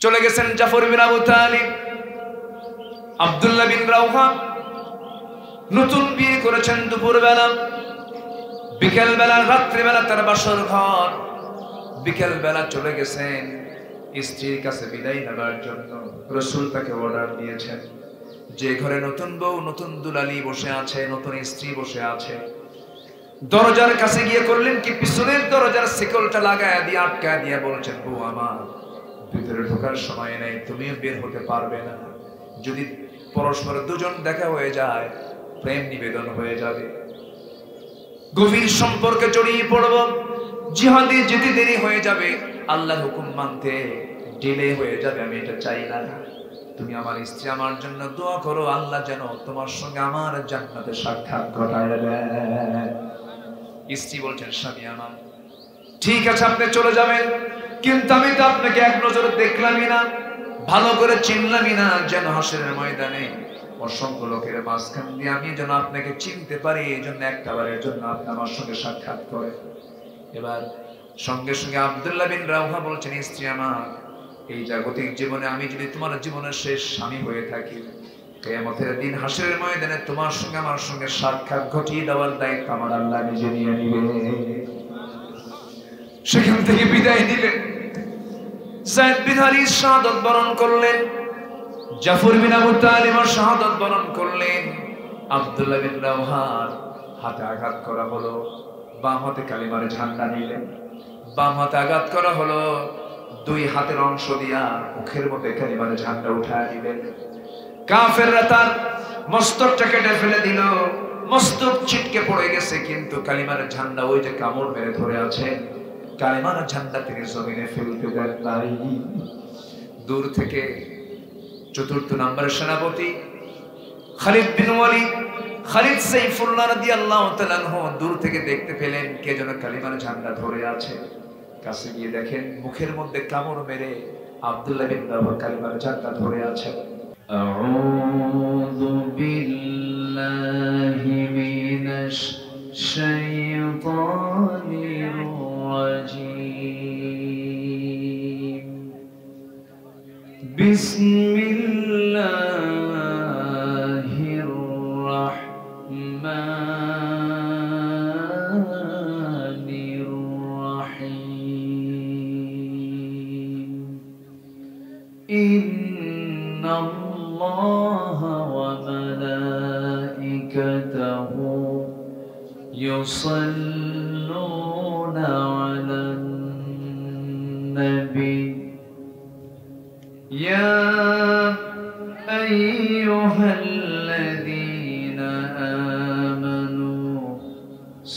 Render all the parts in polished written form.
চলে গেছেন জাফর বিন আবু তালিব। আব্দুল্লাহ বিন রাওহা নতুন বিয়ে করেছেন দুপুরবেলা, বিকেলবেলা রাত্রিবেলা তার বাসর ঘর। বিকেলবেলা চলে গেছেন স্ত্রীর কাছে বিদায় নেবার জন্য। রাসূল তাকে অর্ডার দিয়েছেন যে ঘরে নতুন বউ নতুন দুলালি বসে আছে, নতুন স্ত্রী বসে আছে, দরজার কাছে গিয়ে করলেন কি পিছনের দরজার শিকলটা লাগায় দিয়ে আটকায় দিয়ে বলছেন, বউ আমার ভিতরে ঢোকার সময় নেই, তুমিও বের হতে পারবে না। যদি পরস্পর দুজন দেখা হয়ে যায় প্রেম নিবেদন হয়ে যাবে, গভীর সম্পর্কে জড়িয়ে পড়ব, জিহাদে যেতে দেরি হয়ে যাবে, আল্লাহর হুকুম মানতে ডিলে হয়ে যাবে। আমি এটা চাই না। তুমি আমার স্ত্রী, আমার জন্য দোয়া করো আল্লাহ যেন তোমার সঙ্গে আমার জান্নাতে সাক্ষাৎ ঘটায় দেয়। স্ত্রী বলছেন, স্বামী আমার ঠিক আছে আপনি চলে যাবেন, কিন্তু আমি তো আপনাকে এক নজরে দেখলামই না, ভালো করে চিনলামই না, যেন হাসরের ময়দানে অসংখ্য লোকের মাঝখান দিয়ে আমি যেন আপনাকে চিনতে পারি, এই জন্য একটাবারের জন্য আপনি আমার সঙ্গে সাক্ষাৎ করেন। এবার সঙ্গে সঙ্গে আব্দুল্লাহ বিন রাওহা বলছেন, স্ত্রী আমার, এই জাগতিক জীবনে আমি যদি তোমার জীবনের শেষ স্বামী হয়ে থাকি, কিয়ামতের দিন হাসরের ময়দানে তোমার সঙ্গে আমার সঙ্গে সাক্ষাৎ ঘটিয়ে দেওয়ার দায়িত্ব আমার আল্লাহ নিজে নিয়ে নিবে। সেখান থেকে বিদায় নিলেন। যায়েদ বিন হারিস শাহাদাত বরণ করলেন, জাফর বিন আবু তালিব শাহাদাত বরণ করলেন। আব্দুল্লাহ বিন রাওহার হাতে আঘাত করা হলো, বাম হাতে কালিমার ঝান্ডা নিলেন। বাম হাতে আঘাত করা হলো, দুই হাতের অংশ দিয়া মুখের মধ্যে কালিমার ঝান্ডা উঠায় দিলেন। কাফেররা তার মস্তকটা কেটে ফেলে দিল, মস্তক ছিটকে পড়ে গেছে, কিন্তু কালিমার ঝান্ডা ওই যে কামড় মেরে ধরে আছে, কালিমার ঝান্ডা থেকে জমিনে ফেলতে দেন নাই। দূর থেকে চতুর্থ নম্বরের সেনাপতি খালিদ বিন ওয়ালিদ, খালিদ সাইফুল্লাহ রাদিয়াল্লাহু তাআলা আনহু দূর থেকে দেখতে পেলেন কে যেন কালিমার ঝান্ডা ধরে আছে। কাছে গিয়ে দেখেন মুখের মধ্যে কামড় মেরে আব্দুল্লাহ বিন রাওহা কালিমার ঝান্ডা ধরে আছে। আউযু বিল্লাহি মিনাশ শাইতানির রাজীম। বিসমিল্লাহির রাহমানির রাহিম। ইন্নাল্লাহা ওয়া মালাইকাতাহু ইউসাল্লুনা আলান নবী يا أيها الذين آمنوا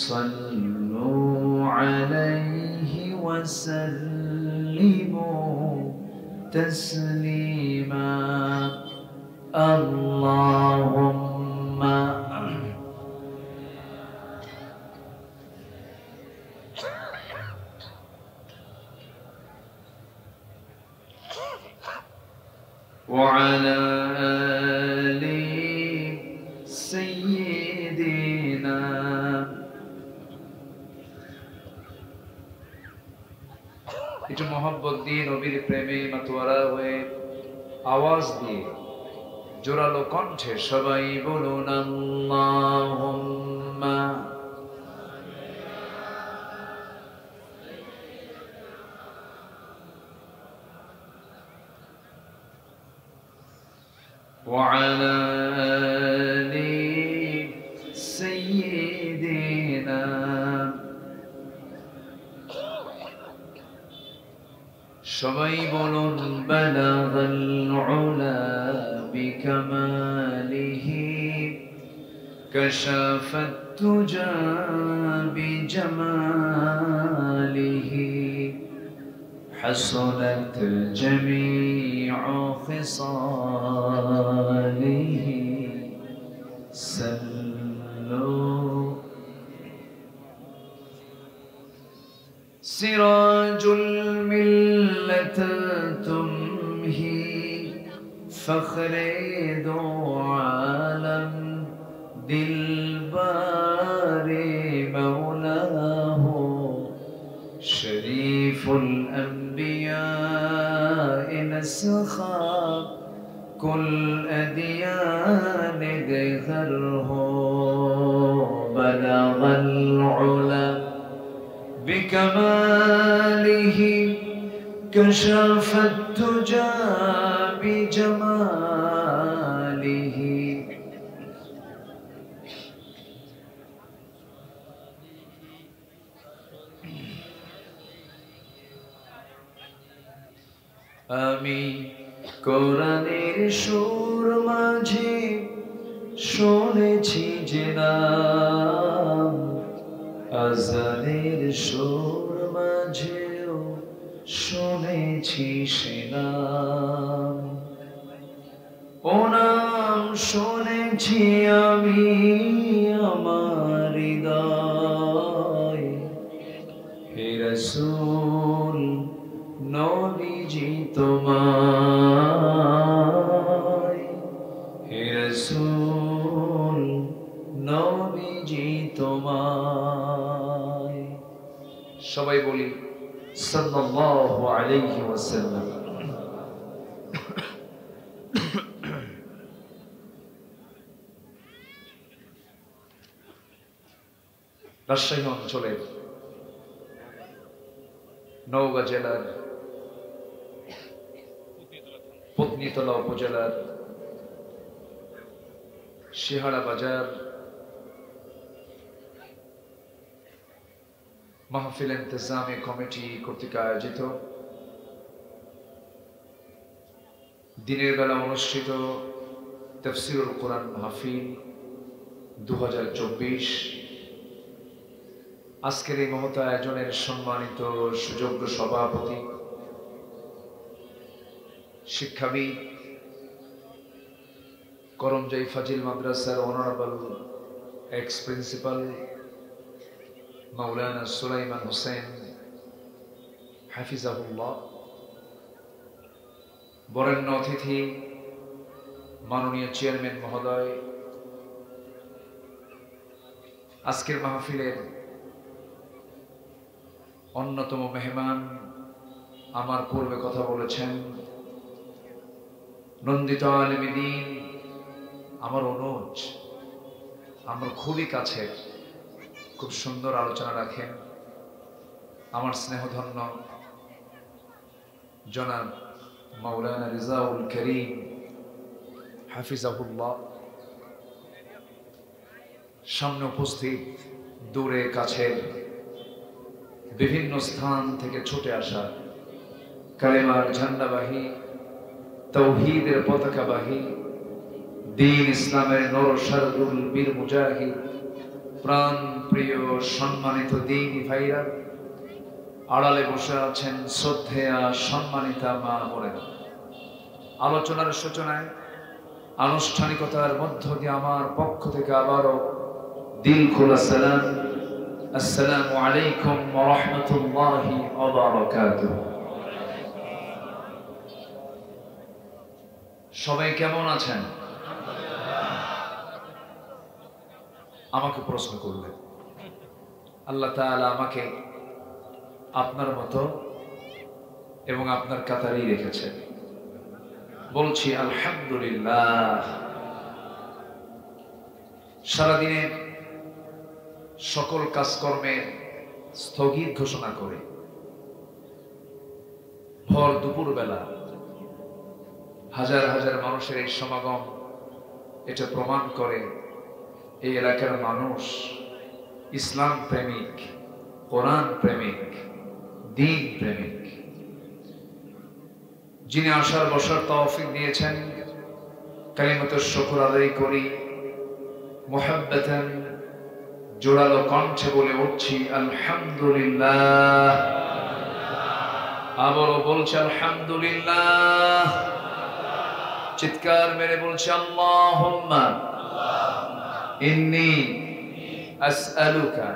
صلوا عليه وسلموا تسليما اللهم وعلى آل سيدنا একটু মোহাব্বত দিয়ে নবীর প্রেমে মাতোয়ারা হয়ে আওয়াজ দিয়ে জোরালো কণ্ঠে সবাই বলুন আল্লাহুম্মা وعلى آل سيدنا সবাই বলুন বালাগাল উলা বিকামালিহি কাশাফাত তুজা বিজামালিহি حسنت جميع خصاله صلوا سراج الملة تمهي فخر دو عالم دلبار مولاه شريف الأنبياء سخا كل أديان دهره بلغ العلا بكماله كشف الدجى بجماله আমি কোরআনের সুর মাঝে শুনেছি যে নাম, আজানের সুর মাঝেও শুনেছি সে নাম। ও নাম শুনেছি আমি আমার হৃদয়, হে রাসূল নবীজি তোমায়, হে রাসূল নবীজি তোমায়। সবাই বলি সাল্লাল্লাহু আলাইহি ওয়াসাল্লাম। রাজশাহী অঞ্চলের নওগাঁ জেলার পত্নীতলা উপজেলার শিহারা বাজার মাহফিল ইন্তেজামী কমিটি কর্তৃক আয়োজিত দিনের বেলা অনুষ্ঠিত তাফসীরুল কোরআন মাহফিল 2024, আজকের এই মহৎ আয়োজনের সম্মানিত সুযোগ্য সভাপতি, শিক্ষাবিদ, করমজাই ফাজিল মাদ্রাসার অনারেবল এক্স প্রিন্সিপাল মাওলানা সুলাইমান হোসেন হাফিজাহুল্লাহ, বরেণ্য অতিথি মাননীয় চেয়ারম্যান মহোদয়, আজকের মাহফিলের অন্যতম মেহমান, আমার পূর্বে কথা বলেছেন নন্দিত আলেমে দ্বীন, আমার অনুজ, আমার খুবই কাছের, খুব সুন্দর আলোচনা রাখেন আমার স্নেহধন্য জনাব মাওলানা রিজাউল করিম হাফিজাহুল্লাহ। সামনে উপস্থিত দূরে কাছের বিভিন্ন স্থান থেকে ছুটে আসা কালেমার ঝান্ডাবাহী, তাওহীদের পতাকাবাহী, দ্বীন ইসলামের নরসারদুল বীর মুজাহিদ, প্রাণ প্রিয় সম্মানিত দ্বীনি ভাইরা, আড়ালে বসে আছেন শ্রদ্ধেয়া সম্মানিতা মা বোনেরা। আলোচনার সূচনায় আনুষ্ঠানিকতার মধ্য দিয়ে আমার পক্ষ থেকে আবারও দিল খোলা সালাম, আসসালামু আলাইকুম ওয়া রাহমাতুল্লাহি ওয়া বারাকাতুহু। সবাই কেমন আছেন? আমাকে প্রশ্ন করলেন, আল্লাহ তাআলা আমাকে আপনার মতো এবং আপনার কাতারেই রেখেছেন, বলছি আলহামদুলিল্লাহ। সারাদিনের সকল কাজকর্মের স্থগিত ঘোষণা করে ভর দুপুর বেলা হাজার হাজার মানুষের এই সমাগম এটা প্রমাণ করে এই এলাকার মানুষ ইসলাম প্রেমিক, কোরআন প্রেমিক, দ্বীন প্রেমিক। যিনি আসার বসার তৌফিক দিয়েছেন, কালিমাতুশ শুকর আদায় করি, মুহাব্বাতান জোরালো কণ্ঠে বলে উঠছি আলহামদুলিল্লাহ। আবারও বলছি আলহামদুলিল্লাহ। চিৎকার মেরে বলছি আল্লাহুম্মা ইন্নী আসআলুকা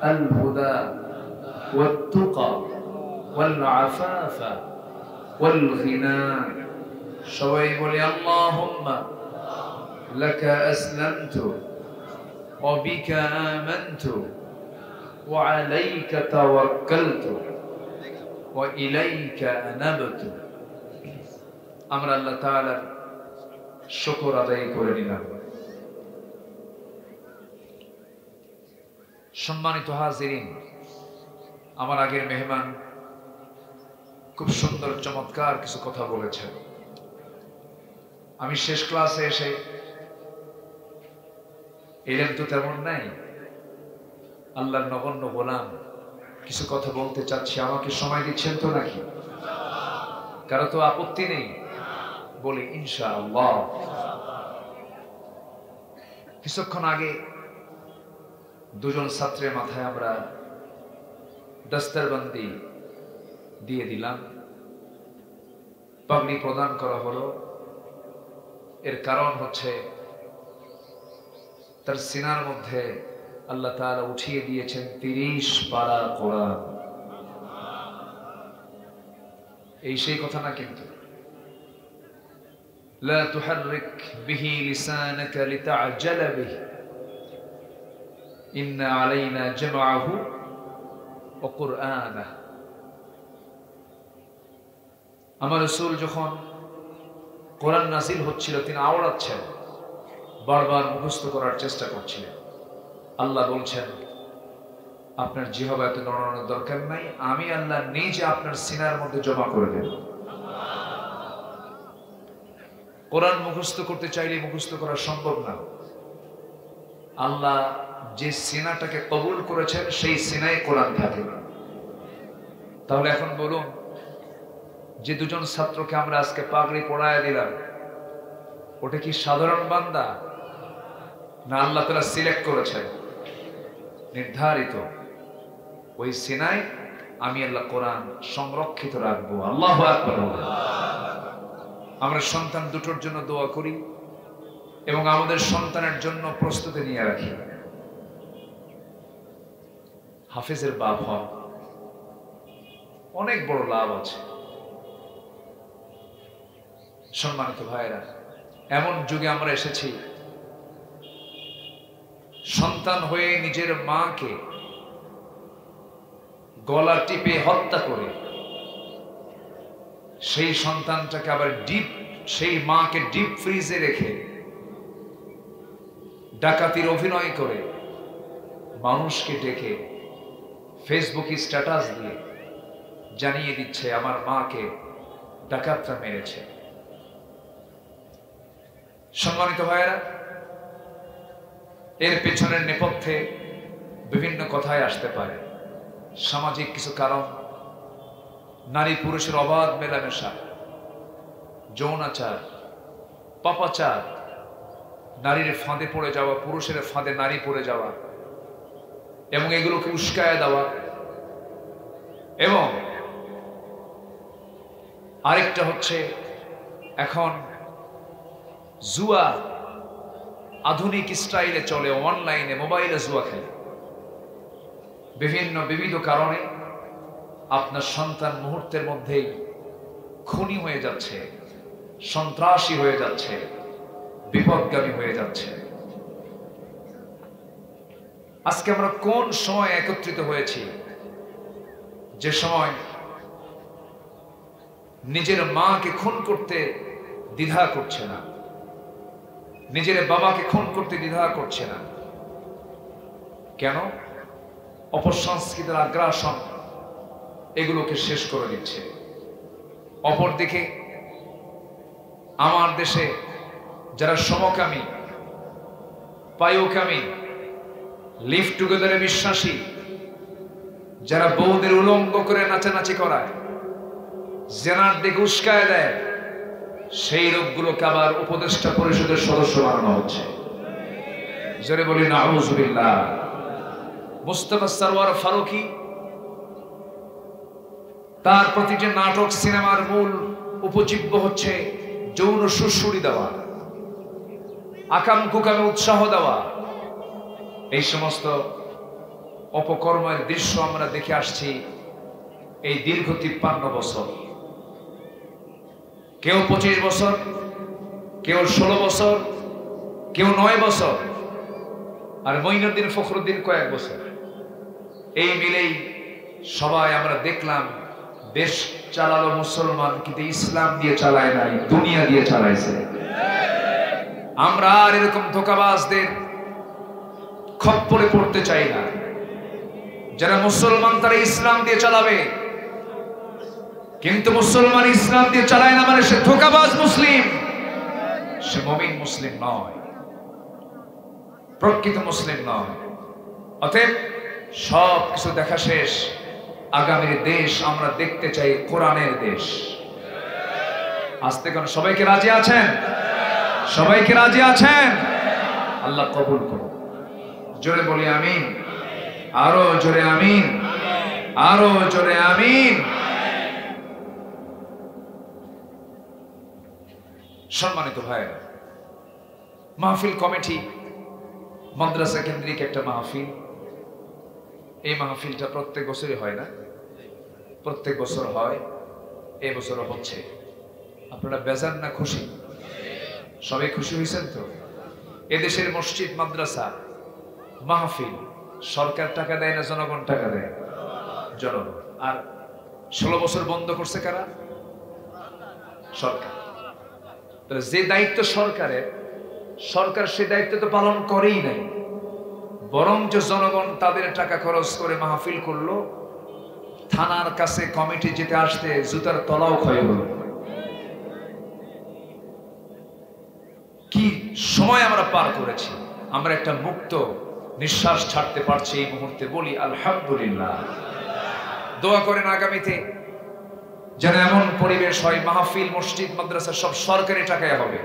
আল হুদা ওয়াত তুকা ওয়াল আফাফা ওয়াল গিনা। সবাই বলি আল্লাহুম্মা লাকা আসলামতু ওয়া বিকা আমানতু ওয়া আলাইকা তাওয়াক্কালতু ওয়া ইলাইকা আনাবতু। আমরা আল্লাহ তাআলার শুকর আদায় করে নিলাম। সম্মানিত হাজিরিন, আমার আগের মেহমান খুব সুন্দর চমৎকার কিছু কথা বলেছেন। আমি শেষ ক্লাসে এসে এলেন তো তেমন নাই, আল্লাহর নগণ্য গোলাম কিছু কথা বলতে চাচ্ছি, আমাকে সময় দিচ্ছেন তো নাকি? কারো তো আপত্তি নেই? বলি ইনশাআল্লাহ। কিছুক্ষণ আগে দুজন ছাত্রের মাথায় আমরা দস্তরবন্দি দিয়ে দিলাম, পাগড়ি প্রদান করা হলো। এর কারণ হচ্ছে তার সিনার মধ্যে আল্লাহ তাআলা উঠিয়ে দিয়েছেন 30 পারা কোরআন। এই সেই কথা না কিন্তু। লা তুহাররিক বিহি লিসানাকা লিতা'জালা বিহি ইন্না আলাইনা জামআহু ওয়া কুরআনাহ। আমার রাসূল যখন কোরআন নাযিল হচ্ছিল তিনি আওড়াচ্ছেন, বারবার মুখস্থ করার চেষ্টা করছিলেন। আল্লাহ বলছেন আপনার জিহ্বা এত নড়ানোর দরকার নাই, আমি আল্লাহ নিজে আপনার সিনার মধ্যে জমা করে দেব। কোরআন মুখস্থ করতে চাইলে মুখস্থ করা সম্ভব না। আল্লাহ যে সিনাটাকে কবুল করেছেন সেই সিনায় কোরআন থাকে। তাহলে এখন বলুন, যে দুজন ছাত্রকে আমরা আজকে পাগড়ি পড়ায় দিলাম, ওটা কি সাধারণ বান্দা না আল্লাহ তাআলা সিলেক্ট করেছেন? নির্ধারিত ওই সিনায় আমি আল্লাহ কোরআন সংরক্ষিত রাখবো। আল্লাহু আকবার। আমরা সন্তান দুটোর জন্য দোয়া করি এবং আমাদের সন্তানের জন্য প্রস্তুতি নিয়ে রাখি। হাফেজের বাপ হওয়া অনেক বড় লাভ আছে। সম্মানিত ভাইরা, এমন যুগে আমরা এসেছি, সন্তান হয়ে নিজের মাকে গলা টিপে হত্যা করে সেই সন্তানটাকে আবার সেই মাকে ডিপ ফ্রিজে রেখে ডাকাতির অভিনয় করে মানুষকে ডেকে ফেসবুকে স্ট্যাটাস দিয়ে জানিয়ে দিচ্ছে আমার মাকে ডাকাতরা মেরেছে। সম্মানিত ভাইয়েরা, এর পেছনের নেপথ্যে বিভিন্ন কথাই আসতে পারে। সামাজিক কিছু কারণ, নারী পুরুষের অবাধ মেলামেশা, যৌনাচার, পাপাচার, নারীর ফাঁদে পড়ে যাওয়া, পুরুষের ফাঁদে নারী পড়ে যাওয়া এবং এগুলোকে উস্কায় দেওয়া। এবং আরেকটা হচ্ছে এখন জুয়া আধুনিক স্টাইলে চলে, অনলাইনে মোবাইলে জুয়া খেলে। বিবিধ কারণে আপনার সন্তান মুহূর্তের মধ্যেই খুনি হয়ে যাচ্ছে, সন্ত্রাসী হয়ে যাচ্ছে, বিপদগামী হয়ে যাচ্ছে। আজকে আমরা কোন সময় একত্রিত হয়েছি, যে সময় নিজের মাকে খুন করতে দ্বিধা করছে না, নিজের বাবাকে খুন করতে দ্বিধা করছে না। কেন? অপসংস্কৃতির আগ্রাসন এগুলোকে শেষ করে দিচ্ছে। অপরদিকে আমার দেশে যারা সমকামী, পায়োকামী, লিভ টুগেদারে বিশ্বাসী, যারা বউদের উলঙ্গ করে নাচানাচি করায়, জেনার দিকে উস্কায় দেয়, সেই লোকগুলোকে আবার উপদেষ্টা পরিষদের সদস্য বানানো হচ্ছে। জোরে বলি নাউযুবিল্লাহ। মুস্তাফা সরওয়ার ফারুকী, তার প্রতিটি নাটক সিনেমার মূল উপজীব্য হচ্ছে যৌন সুড়সুড়ি দেওয়া, আকাম কুকামে উৎসাহ দেওয়া। এই সমস্ত অপকর্মের দৃশ্য আমরা দেখে আসছি এই দীর্ঘ 53 বছর। কেউ 25 বছর, কেউ 16 বছর, কেউ 9 বছর, আর মঈনুদ্দিন ফখরুদ্দিন কয়েক বছর। এই মিলেই সবাই আমরা দেখলাম দেশ চালালো মুসলমান, কিন্তু ইসলাম দিয়ে চালায় নাই, দুনিয়া দিয়ে চালাইছে। আমরা আর এরকম ধোঁকাবাজদের খপ্পরে পড়তে চাই না। যারা মুসলমান তারা ইসলাম দিয়ে চালাবে, কিন্তু মুসলমান ইসলাম দিয়ে চালায় না মানে সে ধোঁকাবাজ মুসলিম, সে মুমিন মুসলিম নয়, প্রকৃত মুসলিম নয়। অতএব সব কিছু দেখা শেষ, আগামীর দেশ আমরা দেখতে চাই কোরআনের দেশ। আসতে কোন সবাইকে রাজি আছেন? সবাইকে রাজি আছেন? আল্লাহ কবুল করুন। জোরে বলি আমিন, আরো জোরে আমিন, আরো জোরে আমিন। সম্মানিত ভাইরা, মাহফিল কমিটি মাদ্রাসা কেন্দ্রিক একটা মাহফিল। এই মাহফিলটা প্রত্যেক বছরই হয় না? প্রত্যেক বছর হয়, এই বছরও হচ্ছে। আপনারা বেজান না খুশি? সবাই খুশি হয়েছেন তো? এদেশের মসজিদ মাদ্রাসা মাহফিল সরকার টাকা দেয় না জনগণ টাকা দেয়? জনগণ। আর 16 বছর বন্ধ করছে কারা? সরকার। যে দায়িত্ব সরকারের, সরকার সে দায়িত্ব তো পালন করেই নাই, বরঞ্চ জনগণ তাদের টাকা খরচ করে মাহফিল করলো, থানার কাছে কমিটি যেতে আসতে জুতার তলাও ক্ষয় হলো। কি সময় আমরা পার করেছি! আমরা একটা মুক্ত নিঃশ্বাস ছাড়তে পারছি এই মুহূর্তে, বলি আলহামদুলিল্লাহ। দোয়া করেন আগামীতে যেন এমন পরিবেশ হয় মাহফিল মসজিদ মাদ্রাসা সব সরকারি টাকায় হবে।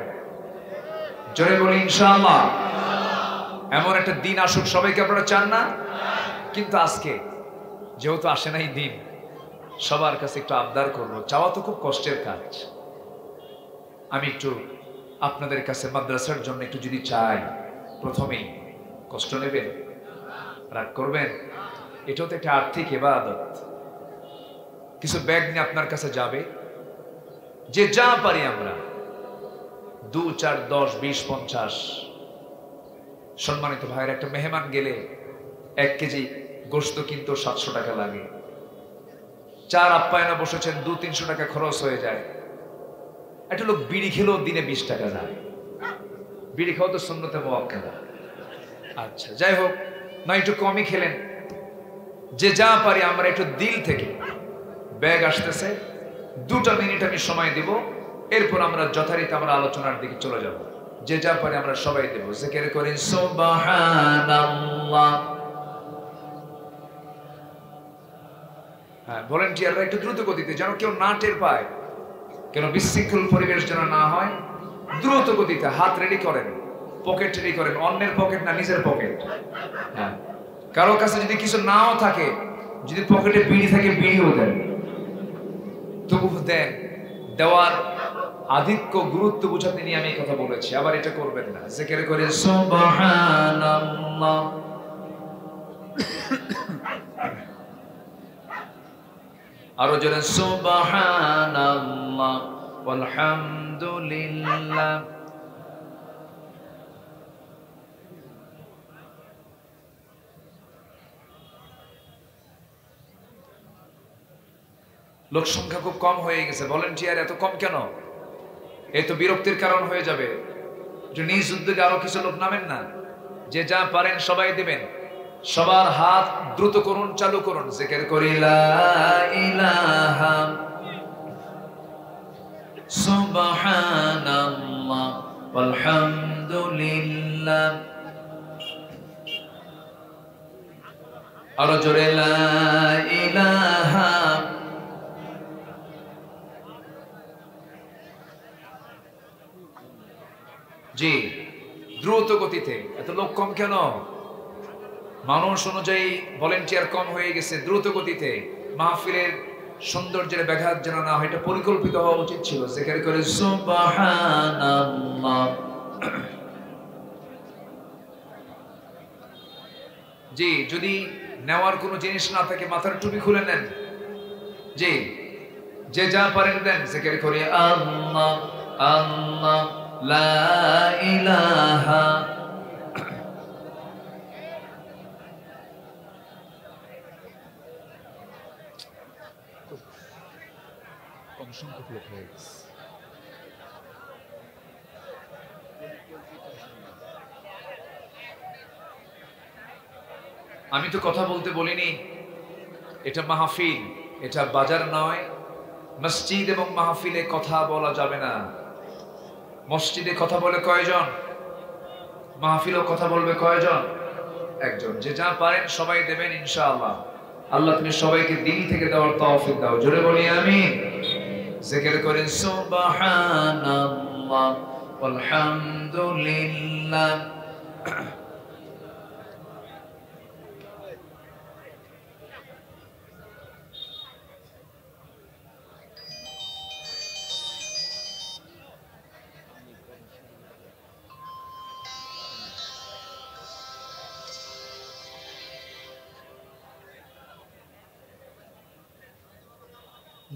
জোরে বলি ইনশাআল্লাহ। এমন একটা দিন আসুক, সবাইকে আপনারা চান না? কিন্তু আজকে যেহেতু আসে নাই দিন, সবার কাছে একটু আবদার করব, চাওয়া তো খুব কষ্টের কাজ। আমি একটু আপনাদের কাছে মাদ্রাসার জন্য একটু যদি চাই, প্রথমেই কষ্ট নেবেন? রাগ করবেন? এটাও তো একটা আর্থিক ইবাদত। কিছু ব্যাগ নিয়ে আপনার কাছে যাবে, যে যা পারি আমরা 2, 4, 10, 20, 50। সম্মানিত ভাইয়ের, একটা মেহমান গেলে 1 কেজি গোশত কিনতে 700 টাকা লাগে। 4 আপ্যায়নে বসেছেন, 200-300 টাকা খরচ হয়ে যায়। একটা লোক বিড়ি খেলেও দিনে 20 টাকা যায়। বিড়ি খাওয়া তো সুন্নতে মুআক্কাদা। আচ্ছা যাই হোক, না একটু কমই খেলেন। যে যা পারি আমরা একটু দিল থেকে, ব্যাগ আসতেছে, 2টা মিনিট আমি সময় দিব, এরপর আমরা যথারীতি আমরা আলোচনার দিকে চলে যাব। যে যা পারি আমরা সবাই দেব। জিকির করি সুবহানাল্লাহ। হ্যাঁ, ভলান্টিয়াররা একটু দ্রুত গতিতে, যেন কেউ না টের পায়, কেন বিশৃঙ্খল পরিবেশ যেন না হয়। দ্রুত গতিতে হাত রেডি করেন, পকেট রেডি করেন, অন্যের পকেট না, নিজের পকেট। হ্যাঁ, কারো কাছে যদি কিছু নাও থাকে, যদি পকেটে বিড়ি থাকে বিড়িও দেন, তবু দেন। দেওয়ার আধিক্য গুরুত্ব বুঝাতে নিয়ে আমি কথা বলেছি, আবার এটা করবেন না। জিকির করে সুবহানাল্লাহ। আরো জোরে সুবহানাল্লাহ ওয়ালহামদুলিল্লাহ। লোক সংখ্যা খুব কম হয়ে গেছে, ভলান্টিয়ার এত কম কেন? এই তো বিরক্তির কারণ হয়ে যাবে। নিজ উদ্যোগে আরো কিছু লোক নামেন না, যে যা পারেন সবাই দিবেন। সবার হাত দ্রুত করুন, চালু করুন। জিকির করি লা ইলাহা সুবহানাল্লাহ ওয়ালহামদুলিল্লাহ। আরো জোরে লা ইলাহা। জি, দ্রুত গতিতে। এত লোক কম কেন? মানুষ অনুযায়ী ভলান্টিয়ার কম হয়ে গেছে। দ্রুত গতিতে মাহফিলের সৌন্দর্যের ব্যাঘাত যেন না হয়, এটা পরিকল্পিত হওয়া উচিত ছিল। জিকির করে সুবহানাল্লাহ। জি, যদি নেওয়ার কোনো জিনিস না থাকে মাথার টুপি খুলে নেন। জি, যে যা পারেন দেন। জিকির করে আল্লাহ আল্লাহ লা ইলাহা। আমি তো কথা বলতে বলিনি, এটা মাহফিল, এটা বাজার নয়। মসজিদ এবং মাহফিলে কথা বলা যাবে না। মসজিদে কথা বলে কয়জন? মাহফিলেও কথা বলবে কয়জন? একজন। যে যা পারেন সবাই দেবেন ইনশাআল্লাহ। আল্লাহ তুমি সবাইকে দিল থেকে দেওয়ার তৌফিক দাও। জোরে বলি আমিন। জিকির করেন সুবহানাল্লাহ ওয়ালহামদুলিল্লাহ।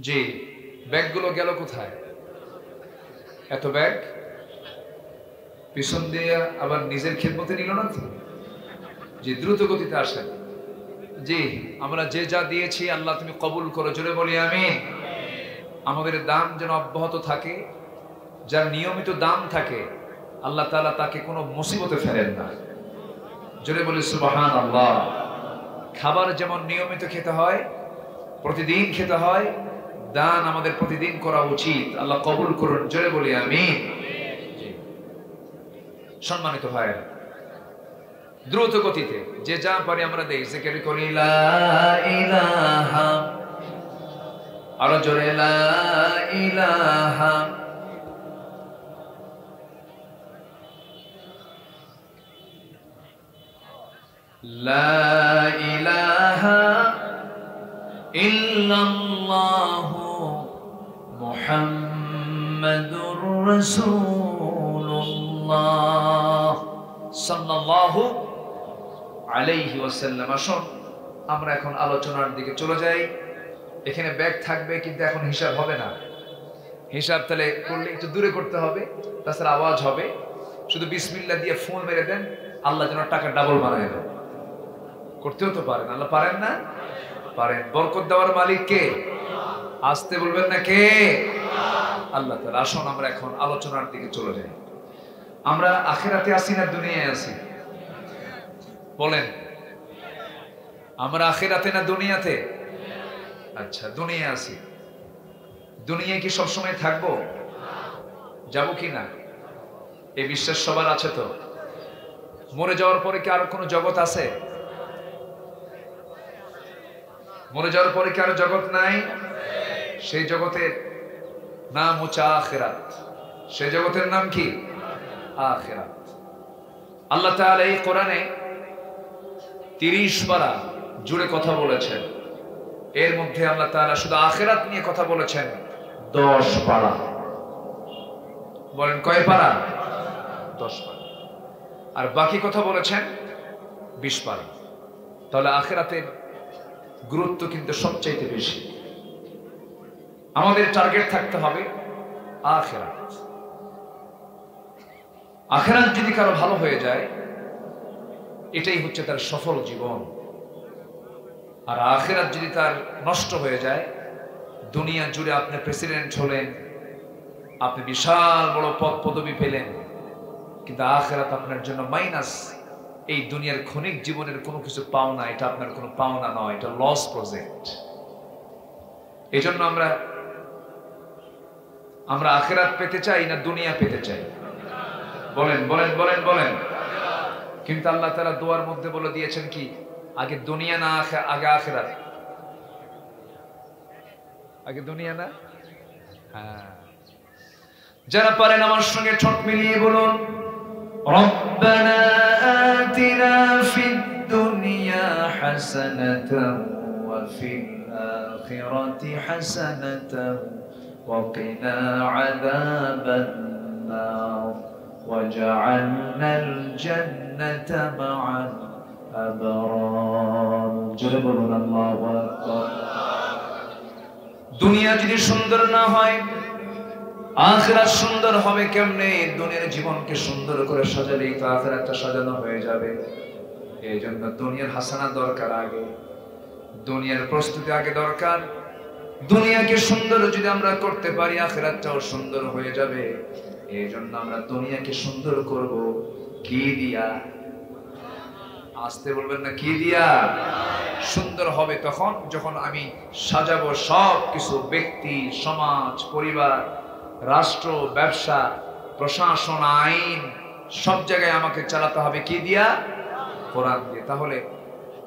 জি, ব্যাগগুলো গেল কোথায়? এত ব্যাগ পিছন দিয়ে আবার নিজের খেদমতে নিল না তো? জি, দ্রুত গতিতে আসেন। জি, আমরা যে যা দিয়েছি আল্লাহ তুমি কবুল করো। জোরে বলি আমিন। আমাদের দান যেন অব্যাহত থাকে। যার নিয়মিত দান থাকে আল্লাহ তাআলা তাকে কোনো মুসিবতে ফেলেন না। জোরে বলি সুবহানাল্লাহ। খাবার যেমন নিয়মিত খেতে হয়, প্রতিদিন খেতে হয়, দান আমাদের প্রতিদিন করা উচিত। আল্লাহ কবুল করুন। জোরে বলি আমিন। সম্মানিত ভাইরা, দ্রুত গতিতে যে যা পারি আমরা দেই। জিকির করি লা ইলাহা, আরো জোরে লা ইলাহা লা ইলাহা ইল্লাল্লাহু মুহাম্মাদুর রাসূলুল্লাহ সাল্লাল্লাহু আলাইহি ওয়াসাল্লাম। আসুন আমরা এখন আলোচনার দিকে চলে যাই। এখানে ব্যাগ থাকবে কিন্তু এখন হিসাব হবে না। হিসাব তাহলে করলে একটু দূরে করতে হবে, তাছাড়া আওয়াজ হবে। শুধু বিসমিল্লাহ দিয়ে ফোন মেরে দেন, আল্লাহ যেন টাকা ডাবল বানায় দেন। করতেও তো পারেন, আল্লাহ পারেন না? পারেন। বরকত দেওয়ার মালিক কে? আসতে বলবেন না কে? আল্লাহ তাআলা। আসুন আমরা এখন আলোচনার দিকে চলে যাই। আমরা আখিরাতে আছি না দুনিয়ায় আছি? বলেন, আমরা আখিরাতে না দুনিয়াতে? আচ্ছা, দুনিয়ায় আছি। দুনিয়ায় কি সবসময় থাকবো? যাব কি না? এই বিশ্বাস সবার আছে তো? মরে যাওয়ার পরে কি আর কোনো জগৎ আছে? মরে যাওয়ার পরে কি আর জগৎ নাই? সেই জগতের নাম হচ্ছে আখিরাত। সেই জগতের নাম কি? আখিরাত। আল্লাহ তাআলা এই কোরআনে 30 পারা জুড়ে কথা বলেছেন। এর মধ্যে আল্লাহ তাআলা শুধু আখিরাত নিয়ে কথা বলেছেন 10 পারা। বলেন কয় পারা? 10 পারা। আর বাকি কথা বলেছেন 20 পারা। তাহলে আখিরাতের গুরুত্ব কিন্তু সবচাইতে বেশি। আমাদের টার্গেট থাকতে হবে আখিরাত। আখিরাত যদি কারো ভালো হয়ে যায় এটাই হচ্ছে তার সফল জীবন। আর আখিরাত যদি তার নষ্ট হয়ে যায়, দুনিয়া জুড়ে আপনি প্রেসিডেন্ট হলেন, আপনি বিশাল বড় পদ পদবি পেলেন, কিন্তু আখিরাত আপনার জন্য মাইনাস। এই দুনিয়ার ক্ষণিক জীবনের কোনো কিছু পাওনা, এটা আপনার কোনো পাওনা নয়, এটা লস প্রজেক্ট। এই জন্য আমরা আখিরাত পেতে চাই না দুনিয়া পেতে চাই? বলেন বলেন বলেন বলেন। কিন্তু আল্লাহ তাআলা দোয়ার মধ্যে বলে দিয়েছেন কি? আগে দুনিয়া না আগে আখিরাত? আগে দুনিয়া না? হ্যাঁ। যারা পারেন আমার সঙ্গে ঠোঁট মিলিয়ে বলুন, রব্বানা আতিনা ফিদ দুনিয়া হাসানাতাও ওয়া ফিল আখিরাতি হাসানাতাও ওয়া কিনা আযাবান নার ওয়াজআলনাল জান্নাতা মা'আল আবরার। জোরে বলুন আল্লাহু আকবার। দুনিয়া যদি সুন্দর না হয়, আখিরাত সুন্দর হবে কেমনে? দুনিয়ার জীবনকে সুন্দর করে সাজালেই তো আখিরাতটা সাজানো হয়ে যাবে। এই জন্য দুনিয়ার হাসানা দরকার আগে, দুনিয়ার প্রস্তুতি আগে দরকার। দুনিয়াকে সুন্দর যদি আমরা করতে পারি, আখিরাতটাও সুন্দর হয়ে যাবে। এই জন্য আমরা দুনিয়াকে সুন্দর করব কি দিয়া? আসতে বলবেন না, কি দিয়া? সুন্দর হবে তখন যখন আমি সাজাবো সব কিছু, ব্যক্তি, সমাজ, পরিবার, রাষ্ট্র, ব্যবসা, প্রশাসন, আইন, সব জায়গায় আমাকে চালাতে হবে কি দিয়া? কোরআন দিয়ে। তাহলে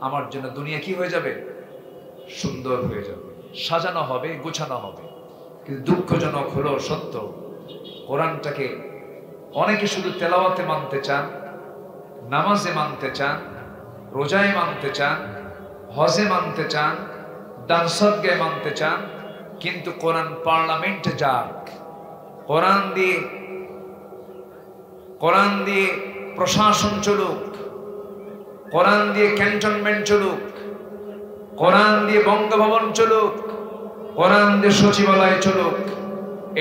আমার জন্য দুনিয়া কি হয়ে যাবে? সুন্দর হয়ে যাবে, সাজানো হবে, গোছানো হবে। কিন্তু দুঃখজনক হলো সত্য, কোরআনটাকে অনেকে শুধু তেলাওয়াতে মানতে চান, নামাজে মানতে চান, রোজায় মানতে চান, হজে মানতে চান, দান সদকায় মানতে চান, কিন্তু কোরআন পার্লামেন্টে যাক, কোরআন দিয়ে প্রশাসন চলুক, কোরআন দিয়ে ক্যান্টনমেন্ট চলুক, কোরআন দিয়ে বঙ্গভবন চলুক, কোরআন দিয়ে সচিবালয় চলুক,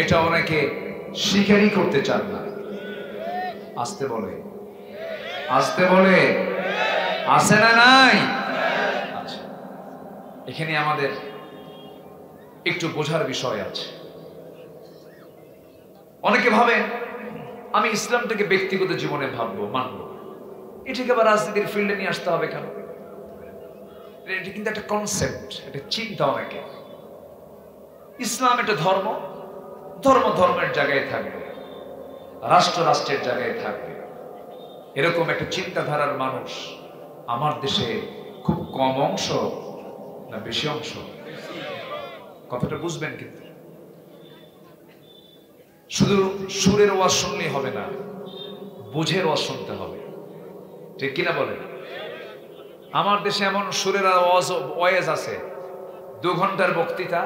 এটা অনেকে স্বীকারই করতে চান না। আসতে বলে, আসতে বলে, আছে না নাই? আচ্ছা, এখানে আমাদের একটু বোঝার বিষয় আছে। অনেকে ভাবেন আমি ইসলামটাকে ব্যক্তিগত জীবনে ভাববো, মানবো, এটাকে আবার রাজনীতির ফিল্ডে নিয়ে আসতে হবে কেন? এটা কিন্তু একটা কনসেপ্ট, একটা চিন্তা অনেকে। ইসলাম একটা ধর্ম, ধর্ম ধর্মের জায়গায় থাকবে, রাষ্ট্র রাষ্ট্রের জায়গায় থাকবে, এরকম একটা চিন্তাধারার মানুষ আমার দেশে খুব কম অংশ না বেশি অংশ? কথাটা বুঝবেন। কিন্তু শুধু সুরের ওয়াজ শুনলেই হবে না, বুঝের ওয়াজ শুনতে হবে, ঠিক কিনা বলেন? আমার দেশে এমন সুরের ওয়াজ আছে, 2 ঘন্টার বক্তৃতা,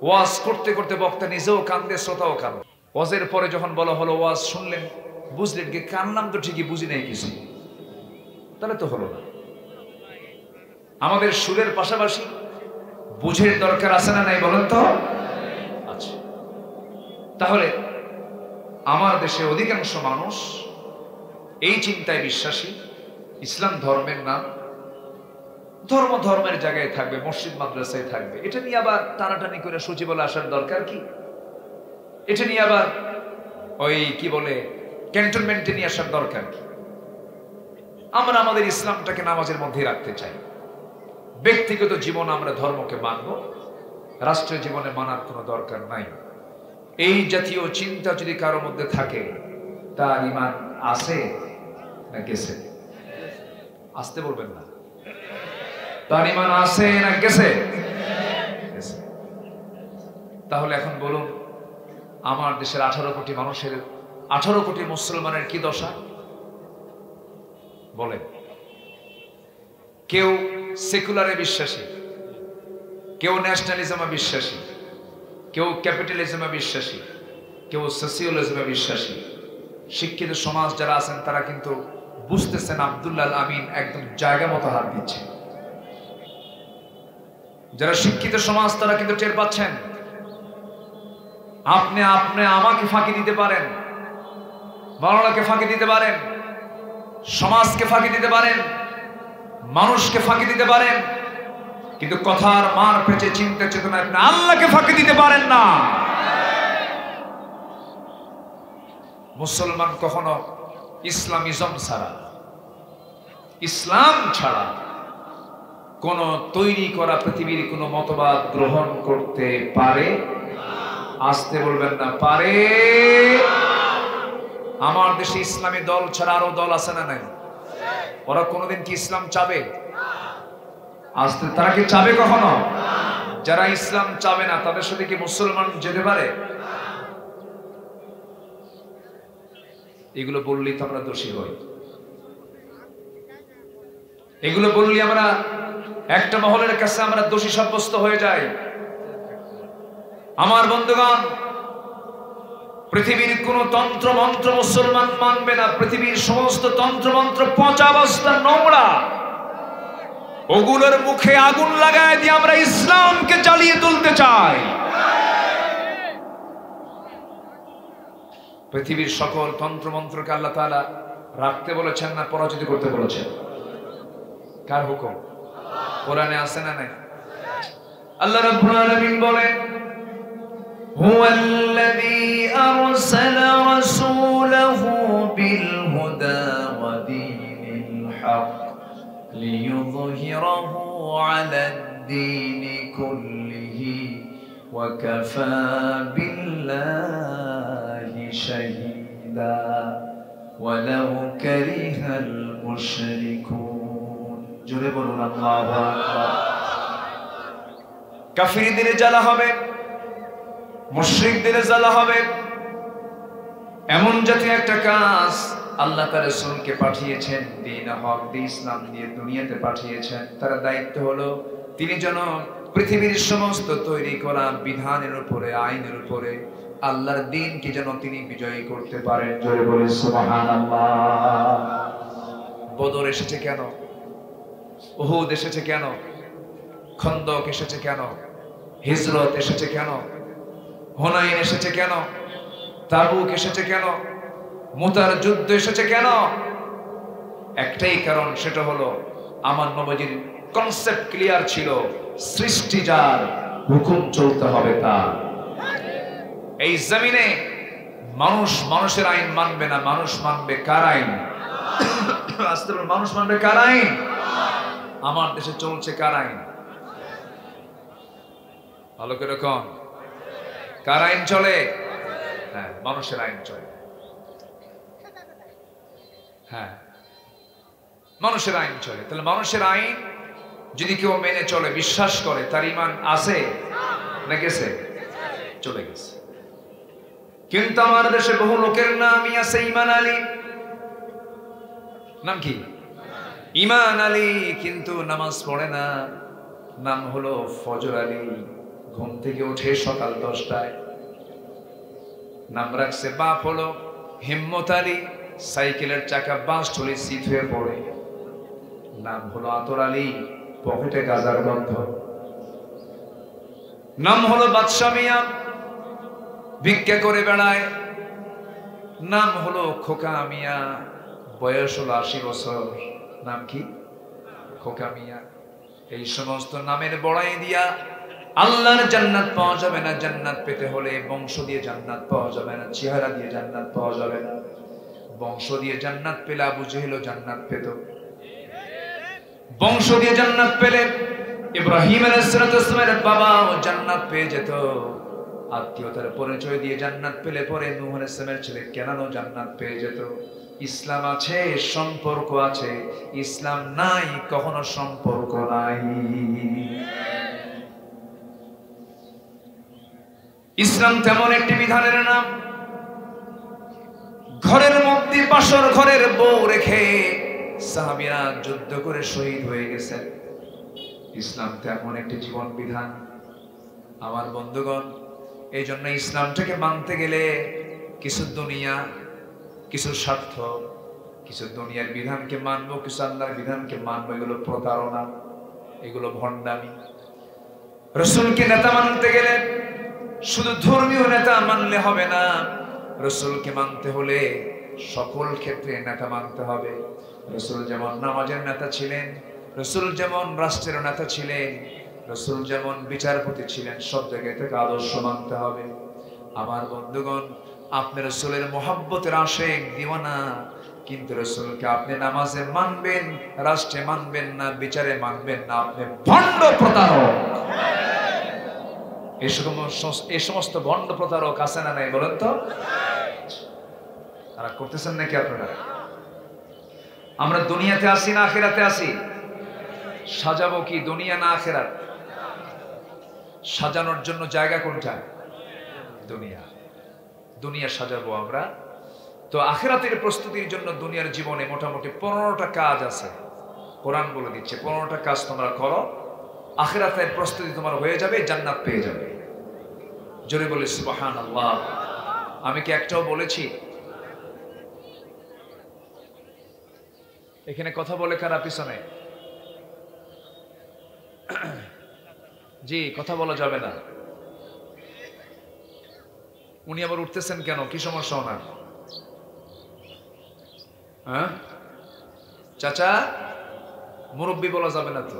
ওয়াজ করতে করতে বক্তা নিজেও কান্দে, শ্রোতাও কান্দে। ওয়াজের পরে যখন বলা হলো ওয়াজ শুনলেন, বুঝলেন কি? কানলাম তো ঠিকই, বুঝি নাই কিছু, তাহলে তো হলো না। আমাদের সুরের পাশাপাশি বুঝের দরকার আছে না নাই বলেন তো? আচ্ছা, তাহলে আমার দেশে অধিকাংশ মানুষ এই চিন্তায় বিশ্বাসী, ইসলাম ধর্মের নাম, ধর্ম ধর্মের জায়গায় থাকবে, মসজিদ মাদ্রাসায় থাকবে। এটা নিয়ে আবার টানাটানি করে সচিবালয়ে আসার দরকার কি? এটা নিয়ে আবার ওই কি বলে ক্যান্টনমেন্টে নিয়ে আসার দরকার কি? আমরা আমাদের ইসলামটাকে নামাজের মধ্যে রাখতে চাই। ব্যক্তিগত জীবন আমরা ধর্মকে মানব, রাষ্ট্রীয় জীবনে মানার কোনো দরকার নাই। এই জাতীয় চিন্তা যদি কারো মধ্যে থাকে, তার ঈমান আছে না গেছে? আসতে বলবেন না, তার ঈমান আছে না গেছে? তাহলে এখন বলুন, আমার দেশের 18 কোটি মানুষের, 18 কোটি মুসলমানের কি দশা বলেন? কেউ সেকুলারে বিশ্বাসী, কেউ ন্যাশনালিজমে বিশ্বাসী, কেউ ক্যাপিটালিজমে বিশ্বাসী, কেউ সোশিয়ালিজমে বিশ্বাসী। শিক্ষিত সমাজ যারা আছেন তারা কিন্তু বুঝতেছেন আব্দুল্লাহ আল আমিন একদম জায়গা মতো হাত দিচ্ছে। যারা শিক্ষিত সমাজ তারা কিন্তু টের পাচ্ছেন, আপনি আমাকে ফাঁকি দিতে পারেন, মাওলানাকে ফাঁকি দিতে পারেন, সমাজকে ফাঁকি দিতে পারেন, মানুষকে ফাঁকি দিতে পারেন, কিন্তু কথার মার পেঁচে চিন্তা চেতনা আপনি আল্লাহকে ফাঁকি দিতে পারেন না। মুসলমান কখনো ইসলামিজম ছাড়া, ইসলাম ছাড়া কোন তৈরি করা পৃথিবীর কোন মতবাদ গ্রহণ করতে পারে? আসতে বলবেন না, পারে? আমার দেশে ইসলামী দল ছাড়া আরো দল আছে না নাই? ওরা কোনোদিন কি ইসলাম চাবে? আসতে তারা কি চাবে কখনো? যারা ইসলাম চাবে না তাদের সাথে কি মুসলমান যেতে পারে? এগুলো বললেই তো আমরা দোষী হই, এগুলো বললে আমরা একটা মহলের কাছে আমরা দোষী সাব্যস্ত হয়ে যাই। আমার বন্ধুগণ, পৃথিবীর কোন তন্ত্র মন্ত্র মুসলমান মানবে না। পৃথিবীর সমস্ত তন্ত্র মন্ত্র পচা অবস্থা, নোংরা, ওগুলোর মুখে আগুন লাগায় দিয়ে আমরা ইসলামকে জ্বালিয়ে তুলতে চাই। পৃথিবীর সকল তন্ত্র মন্ত্রকে আল্লাহ তাআলা রাখতে বলেছেন না পরাজিত করতে বলেছেন? কার হুকুম? কোরআনে আছে না নাই? আল্লাহ রাব্বুল আলামিন বলেন, হুয়াল্লাযী আরসালা রাসূলাহু বিল হুদা ওয়া দীনিল হক লিইয়ুযহিরাহু আলাদ-দীনি কুল্লিহি ওয়া কাফা বিল্লাহি শাহীদা ওয়ালাউ কারিহাল মুশরিকুন। জোরে বলুন আল্লাহু আকবার। কাফিরদের জ্বালা হবে, মুশরিকদের জ্বালা হবে। এমন জাতীয় একটা কাজ আল্লাহ তার রাসূলকে পাঠিয়েছেন, দ্বীন হক দিয়ে ইসলাম দিয়ে দুনিয়াতে পাঠিয়েছেন। তার দায়িত্ব হলো তিনি যেন পৃথিবীর সমস্ত তৈরি করা বিধানের উপরে, আইনের উপরে আল্লাহর দ্বীনকে যেন তিনি বিজয়ী করতে পারেন। জোরে বলে সুবহানাল্লাহ। বদর এসেছে কেন? উহুদ এসেছে কেন? খন্দক এসেছে কেন? হিজরত এসেছে কেন? হুনাইন এসেছে কেন? তাবুক এসেছে কেন? মুতার যুদ্ধ এসেছে কেন? একটাই কারণ, সেটা হলো আমার নবীজির কনসেপ্ট ক্লিয়ার ছিল, সৃষ্টি যার, হুকুম চলতে হবে তার। এই জমিনে মানুষ মানুষের আইন মানবে না, মানুষ মানবে কার আইন? আস্তে বলুন, মানুষ মানবে কার আইন? আমার দেশে চলছে কার আইন? ভালো করে কোন কার আইন চলে? হ্যাঁ, মানুষের আইন চলে। হ্যাঁ, মানুষের আইন চলে। তাহলে মানুষের আইন যদি কেউ মেনে চলে, বিশ্বাস করে, তার ঈমান আছে না গেছে? চলে গেছে। কিন্তু আমার দেশে বহু লোকের নামই আছে ঈমান আলী। নাম কি? ঈমান আলী, কিন্তু নামাজ পড়ে না। নাম হলো ফজর আলী। ঘুম থেকে উঠে সকাল 10টায়। নাম রাখছে বাপ হলো হিম্মত আলী, সাইকেলের চাকা বাস্ট হলে সিট হয়ে পড়ে। নাম হলো আতর আলী, পকেটে গাজার গন্ধ। নাম হলো বাদশা মিয়া, ভিক্ষা করে বেড়ায়। নাম হলো খোকা মিয়া, বয়স হলো 80 বছর। নাম কি? খোকা মিয়া। এই সমস্ত নামের বড়াই দিয়া আল্লাহর জান্নাত পাওয়া যাবে না। জান্নাত পেতে হলে বংশ দিয়ে জান্নাত পাওয়া যাবে না, চেহারা দিয়ে জান্নাত পাওয়া যাবে না। বংশ দিয়ে জান্নাত পেলে আবু জেহেলও জান্নাত পেত। বংশ দিয়ে জান্নাত পেলে ইব্রাহিম আলাইহিস সালামের বাবাও জান্নাত পেয়ে যেত। আত্মীয়তার পরিচয় দিয়ে জান্নাত পেলে পরে নূহ আলাইহিস সালামের ছেলে কেনানও জান্নাত পেয়ে যেত। ইসলাম আছে, সম্পর্ক আছে। ইসলাম নাই, কখনো সম্পর্ক নাই। ইসলাম তেমন একটি বিধানের নাম, ঘরের মধ্যে বাসর ঘরের বউ রেখে সাহাবীরা যুদ্ধ করে শহীদ হয়ে গেছেন। ইসলাম তেমন একটি জীবন বিধান। আমার বন্ধুগণ, এই জন্য ইসলামটাকে মানতে গেলে কিছু দুনিয়া, কিছু স্বার্থ, কিছু দুনিয়ার বিধানকে মানবো, কিছু আল্লাহর বিধানকে মানবো। এগুলো প্রতারণা, এগুলো ভণ্ডামি। রাসূলকে নেতা মানতে গেলে শুধু ধর্মীয় নেতা মানলে হবে না। রাসূলকে মানতে হলে সকল ক্ষেত্রে নেতা মানতে হবে। রাসূল যেমন নামাজের নেতা ছিলেন, রাসূল যেমন রাষ্ট্রের নেতা ছিলেন, রাসূল যেমন বিচারপতি ছিলেন, সব জায়গায় থেকে আদর্শ মানতে হবে। আমার বন্ধুগণ, আপনি রাসূলের মহব্বতের আশিক দিওয়ানা, কিন্তু রাসূলকে আপনি নামাজে মানবেন, রাষ্ট্রে মানবেন না, বিচারে মানবেন না, আপনি ভণ্ড প্রতারক। এই সমস্ত ভণ্ড প্রতারক আছে না নাই বলেন তো? তারা করতেছেন নাকি আপনারা? আমরা দুনিয়াতে আসি না আখিরাতে আসি? সাজাবো কি দুনিয়া না আখিরাত? সাজানোর জন্য জায়গা কোনটা? দুনিয়া। দুনিয়া সাজাবো আমরা। তো আখিরাতের প্রস্তুতির জন্য দুনিয়ার জীবনে মোটামুটি 15টা কাজ আছে। কোরআন বলে দিচ্ছে 15টা কাজ তোমরা করো, আখিরাতের প্রস্তুতি তোমার হয়ে যাবে, জান্নাত পেয়ে যাবে। জোরে বলে সুবহানাল্লাহ। আমি কি একটাও বলেছি? এখানে কথা বলে কারা পিছনে? জি, কথা বলা যাবে না। উনি আবার উঠতেছেন কেন? কি সমস্যা ওনার? হ্যাঁ চাচা, মুরব্বী বলা যাবে না তো?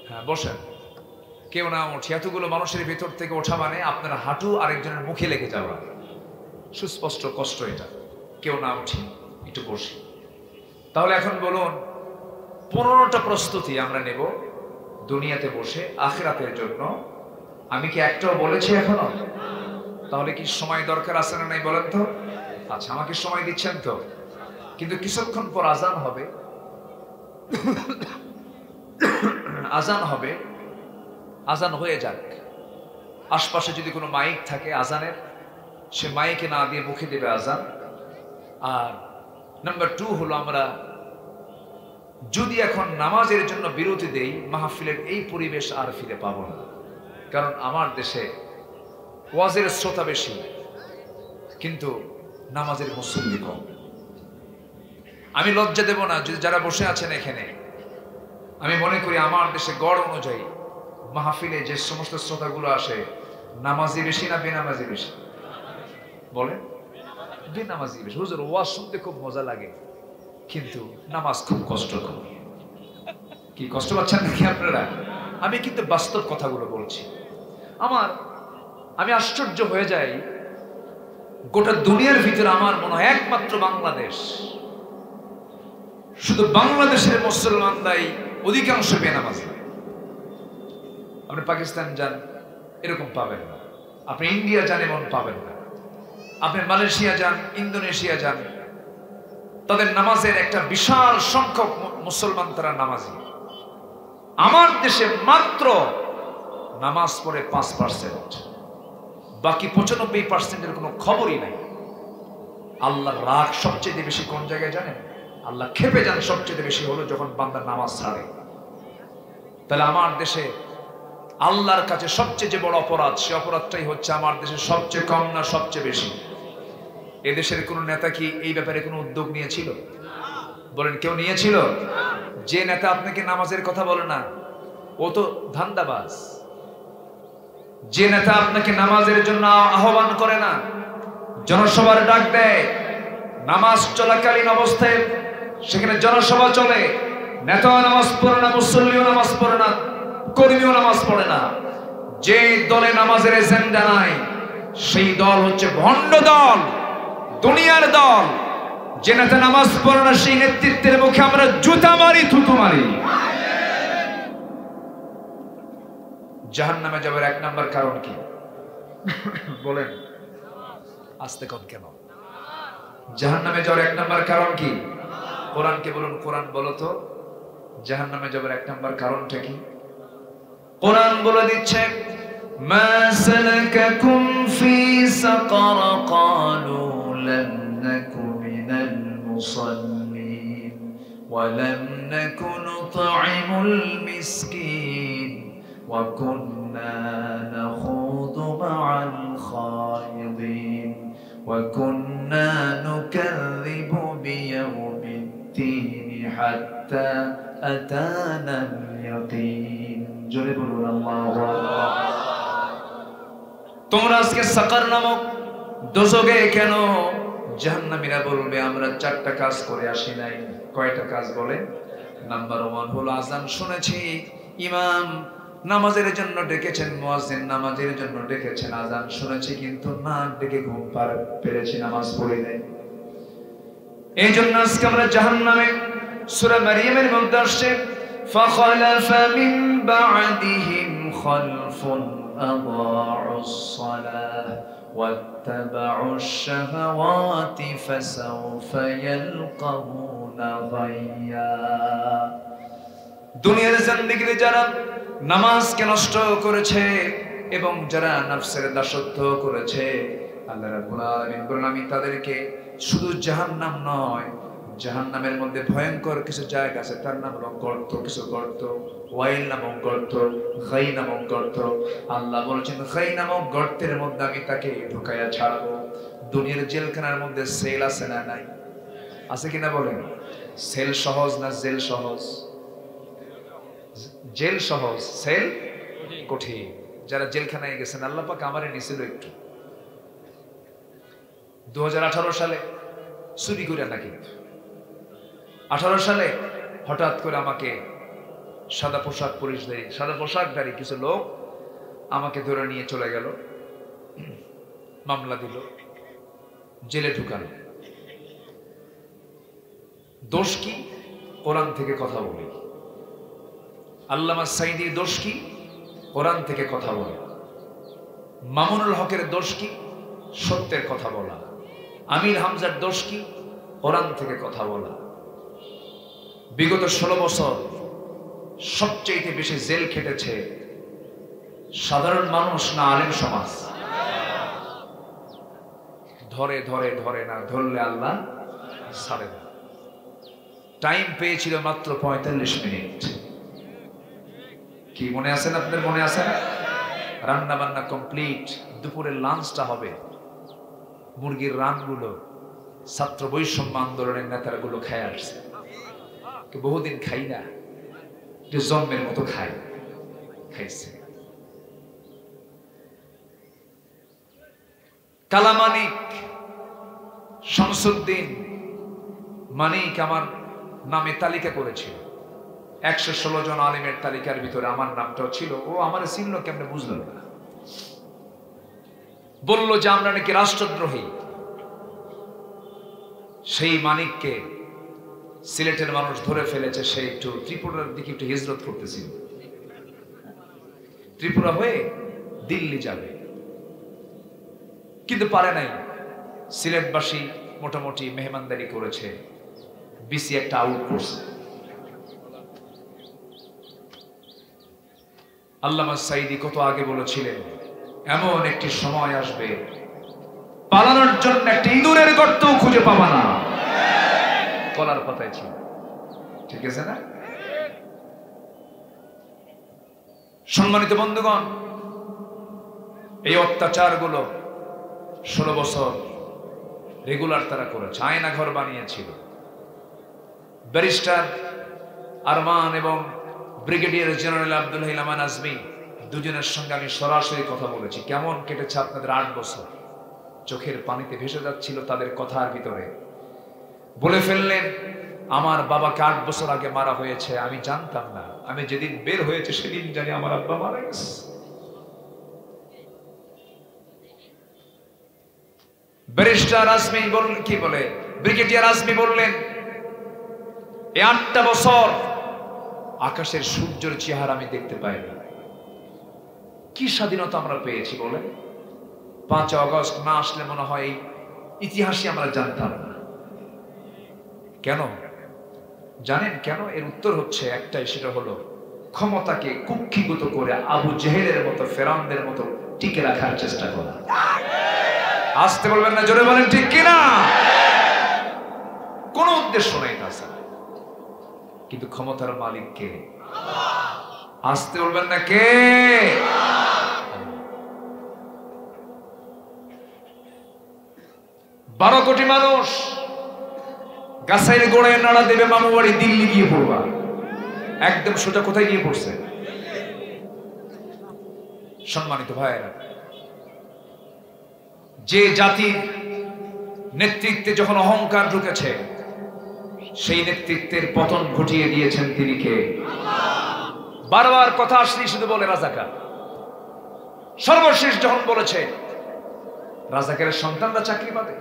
হ্যাঁ বসেন, কেউ না উঠে। এতগুলো মানুষের ভিতর থেকে ওঠা মানে আপনার হাঁটু আরেকজনের মুখে লেগে যাওয়া, সুস্পষ্ট কষ্ট এটা। কেউ না উঠি, একটু বসি। তাহলে এখন বলুন, 15টা প্রস্তুতি আমরা নেব দুনিয়াতে বসে আখিরাতের জন্য। আমি কি একটাও বলেছি এখনো? তাহলে কি সময় দরকার আছে না নাই বলেন তো? আচ্ছা, আমাকে সময় দিচ্ছেন তো? কিন্তু কিছুক্ষণ পর আজান হবে, আজান হবে, আজান হয়ে যাক। আশপাশে যদি কোনো মাইক থাকে আজানের, সে মাইকে না দিয়ে মুখে দেবে আজান। আর নাম্বার 2 হলো, আমরা যদি এখন নামাজের জন্য বিরতি দেই, মাহফিলের এই পরিবেশ আর ফিরে পাবো না। কারণ আমার দেশে ওয়াজের শ্রোতা বেশি, কিন্তু নামাজের মুসল্লি কম। আমি লজ্জা দেব না যদি যারা বসে আছেন এখানে, আমি মনে করি আমার দেশে গড় অনুযায়ী মাহফিলে যে সমস্ত শ্রোতাগুলো আসে, নামাজি বেশি না বেনামাজি বেশি? বলেন, বেনামাজি বেশি। হুজুর ওয়াজ শুনতে খুব মজা লাগে, কিন্তু নামাজ খুব কষ্টকর। কি কষ্ট পাচ্ছেন নাকি আপনারা? আমি কিন্তু বাস্তব কথাগুলো বলছি। আমি আশ্চর্য হয়ে যাই, গোটা দুনিয়ার ভিতরে আমার মনে হয় একমাত্র বাংলাদেশ, শুধু বাংলাদেশের মুসলমানরাই অধিকাংশ বেনামাজি। আপনি পাকিস্তান যান, এরকম পাবেন না। আপনি ইন্ডিয়া যান, এমন পাবেন না। আপনি মালয়েশিয়া যান, ইন্দোনেশিয়া যান, তাদের নামাজের একটা বিশাল সংখ্যক মুসলমান, তারা নামাজি। আমার দেশে মাত্র নামাজ পড়ে 5%, বাকি 95%-এর কোনো খবরই নাই। আল্লাহর রাগ সবচেয়ে বেশি কোন জায়গায় জানেন? আল্লাহ খেপে যান সবচেয়ে বেশি হলো যখন বান্দা নামাজ ছাড়ে। তাহলে আমার দেশে আল্লাহর কাছে সবচেয়ে যে বড় অপরাধ, সে অপরাধটাই হচ্ছে আমার দেশে সবচেয়ে কম না সবচেয়ে বেশি। এদেশের কোন নেতা কি এই ব্যাপারে কোনো উদ্যোগ নিয়েছিল? বলেন, কেউ নিয়েছিল? যে নেতা আপনাকে নামাজের কথা বলে না, ও তো ধান্দাবাজ। যে নেতা আপনাকে নামাজের জন্য আহ্বান করে না, জনসভার ডাক দেয়, নামাজ চলাকালীন অবস্থায় সেখানে জনসভা চলে, নেতাও নামাজ পড়ে না, মুসল্লিও নামাজ পড়ে না, কর্মীও নামাজ পড়ে না, যে দলে নামাজের এজেন্ডা নাই, সেই দল হচ্ছে ভণ্ড দল, দুনিয়ার দল। যে নেতা নামাজ পড়ে না, সেই নেতৃত্বের মুখে আমরা জুতা মারি, থুতু মারি। জাহান্নামে যাবার 1 নাম্বার কারণ কি বলেন? আস্তে কম কেন? জাহান্নামে যাওয়ার 1 নাম্বার কারণ কি? কোরআনকে বলুন, কোরআন বলো তো জাহান্নামে যাবার 1 নাম্বার কারণটা কি? কোরআন বলে দিচ্ছে, মা সালাকাকুম ফি সাকার ক্বালু লাম নাকু মিনাল মুসাল্লিন ওয়া লাম নাকু নুতঈমুল মিসকিন ওয়া কুন্না নাখুদু মা'আল খায়িদিন ওয়া কুন্না নুকাযযিবু বিয়াউমিদ্দিন হাত্তা আতানাল ইয়াকিন। জোরে বলুন আল্লাহু আকবার। তোমরা আজকে সাকার নামক দোজখে কেন? জাহান্নামীরা বলবে আমরা 4টা কাজ করে আসি নাই। কয়টা কাজ বলে? নাম্বার 1 হলো আজান শুনেছি, ইমাম নামাজের জন্য ডেকেছেন, মুয়াজ্জিন নামাজের জন্য ডেকেছেন, আজান শুনেছি কিন্তু না ডেকে ঘুম পেরেছি, নামাজ পড়ি নাই। এই জন্য আজকে আমরা জাহান্নামে। সূরা মারইয়ামের মধ্যে আসছে, فخلف من بعدهم خلف أضاعوا الصلاة واتبعوا الشهوات فسوف يلقون غيا। দুনিয়ার জিন্দেগিতে যারা নামাজকে নষ্ট করেছে এবং যারা নফসের দাসত্ব করেছে, আল্লাহ রাব্বুল আলামিন বলেন আমি তাদেরকে শুধু জাহান্নাম নয়, জাহান্নামের মধ্যে ভয়ঙ্কর কিছু জায়গা আছে, তার নাম হলো গর্ত। কিছু গর্ত, ওয়াইল নামক গর্ত, গাই নামক গর্ত। আল্লাহ বলেছেন গাই নামক গর্তের মধ্যে আমি তাকে ঢুকাইয়া ছাড়বো। দুনিয়ার জেলখানার মধ্যে সেল আছে না নাই? আছে কিনা বলেন? সেল সহজ না জেল সহজ? জেল সহজ, সেল কঠিন। যারা জেলখানায় গেছেন, আল্লাহ পাক আমারে নিছিল একটু 2018 সালে চুরি করে না, কিন্তু 18 সালে হঠাৎ করে আমাকে সাদা পোশাকধারী কিছু লোক আমাকে ধরে নিয়ে চলে গেল, মামলা দিল, জেলে ঢুকালো। দোষ কি? কোরআন থেকে কথা বলি। আল্লামা সাঈদীর দোষ কি? কোরআন থেকে কথা বলা। মামুনুল হকের দোষ কি? সত্যের কথা বলা। আমির হামজার দোষ কি? কোরআন থেকে কথা বলা। বিগত 16 বছর সবচেয়ে বেশি জেল খেটেছে সাধারণ মানুষ না আলেম সমাজ? ধরে ধরে ধরে না, ধরলে আল্লাহ ছাড়ে না। টাইম পেয়েছিল মাত্র 45 মিনিট। কি মনে আছে না আপনাদের? মনে আছে না? রান্না বান্না কমপ্লিট, দুপুরের লাঞ্চটা হবে। মুরগির রানগুলো ছাত্র বৈষম্য আন্দোলনের নেতারা খায় আসছে। বহুদিন খাই না, জন্মের মতো খাইছে। কালামানিক শামসুদ্দিন মানিক আমার নামে তালিকা করেছিল। 116 জন আলিমের তালিকার ভিতরে আমার নামটাও ছিল। ও আমার চিনল কেমনে বুঝলো না। বলল যে আমরা নাকি রাষ্ট্রদ্রোহী। সেই মানিককে সিলেটের মানুষ ধরে ফেলেছে। সে একটু ত্রিপুরার দিকে একটু হিজরত করতেছিল। ত্রিপুরা হয়ে দিল্লি যাবে, কিন্তু পারে নাই। সিলেটবাসী মোটামুটি মেহমানদারি করেছে, বিসি একটা আউট করছে। আল্লামা সাঈদী কত আগে বলেছিলেন, এমন একটি সময় আসবে পালানোর জন্য একটা ইঁদুরের গর্ত খুঁজে পাবা না। কলার পাতায় ছিল, ঠিক আছে না? সম্মানিত বন্ধুগণ, এই অত্যাচারগুলো 16 বছর রেগুলার তারা করেছে। আয়না ঘর বানিয়েছিল। ব্যারিস্টার আরমান এবং ব্রিগেডিয়ার জেনারেল আব্দুল হিলামান আজমি দুজনের সঙ্গে আমি সরাসরি কথা বলেছি। কেমন কেটেছে আপনাদের 8 বছর? চোখের পানিতে ভেসে যাচ্ছিল তাদের কথার ভিতরে। বলে ফেললেন, আমার বাবাকে 8 বছর আগে মারা হয়েছে, আমি জানতাম না। আমি যেদিন বের হয়েছে সেদিন জানি আমার আব্বা মারা গেছে। ব্যারিস্টার আজমি ব্রিগেডিয়ার আজমি বললেন, এই 8টা বছর আকাশের সূর্যের চেহারা আমি দেখতে পাইনি। কি স্বাধীনতা আমরা পেয়েছি বলেন? 5 আগস্ট না আসলে মনে হয় এই ইতিহাসই আমরা জানতাম না। কেন জানেন? কেন? এর উত্তর হচ্ছে একটাই, সেটা হলো ক্ষমতাকে কুক্ষিগত করে আবু জেহেলের মতো, ফেরাউনদের মতো টিকে রাখার চেষ্টা করা। আসতে বলবেন না, জোরে বলেন ঠিক কিনা? কোন উদ্দেশ্য নাই তাছাড়া। কিন্তু ক্ষমতার মালিক কে? আসতে বলবেন না কে? 12 কোটি মানুষ গাছের গোড়ায় নাড়া দেবে, মামু বাড়ি দিল্লি গিয়ে পড়বা। একদম সোজা কোথায় গিয়ে পড়ছে? সম্মানিত ভাইয়েরা, যে জাতির নেতৃত্বে যখন অহংকার ঢুকেছে, সেই নেতৃত্বের পতন ঘটিয়ে দিয়েছেন তিনি কে? বারবার কথা আসলেই শুধু বলে রাজাকার। সর্বশেষ যখন বলেছে রাজাকারের সন্তানরা চাকরি পাবে,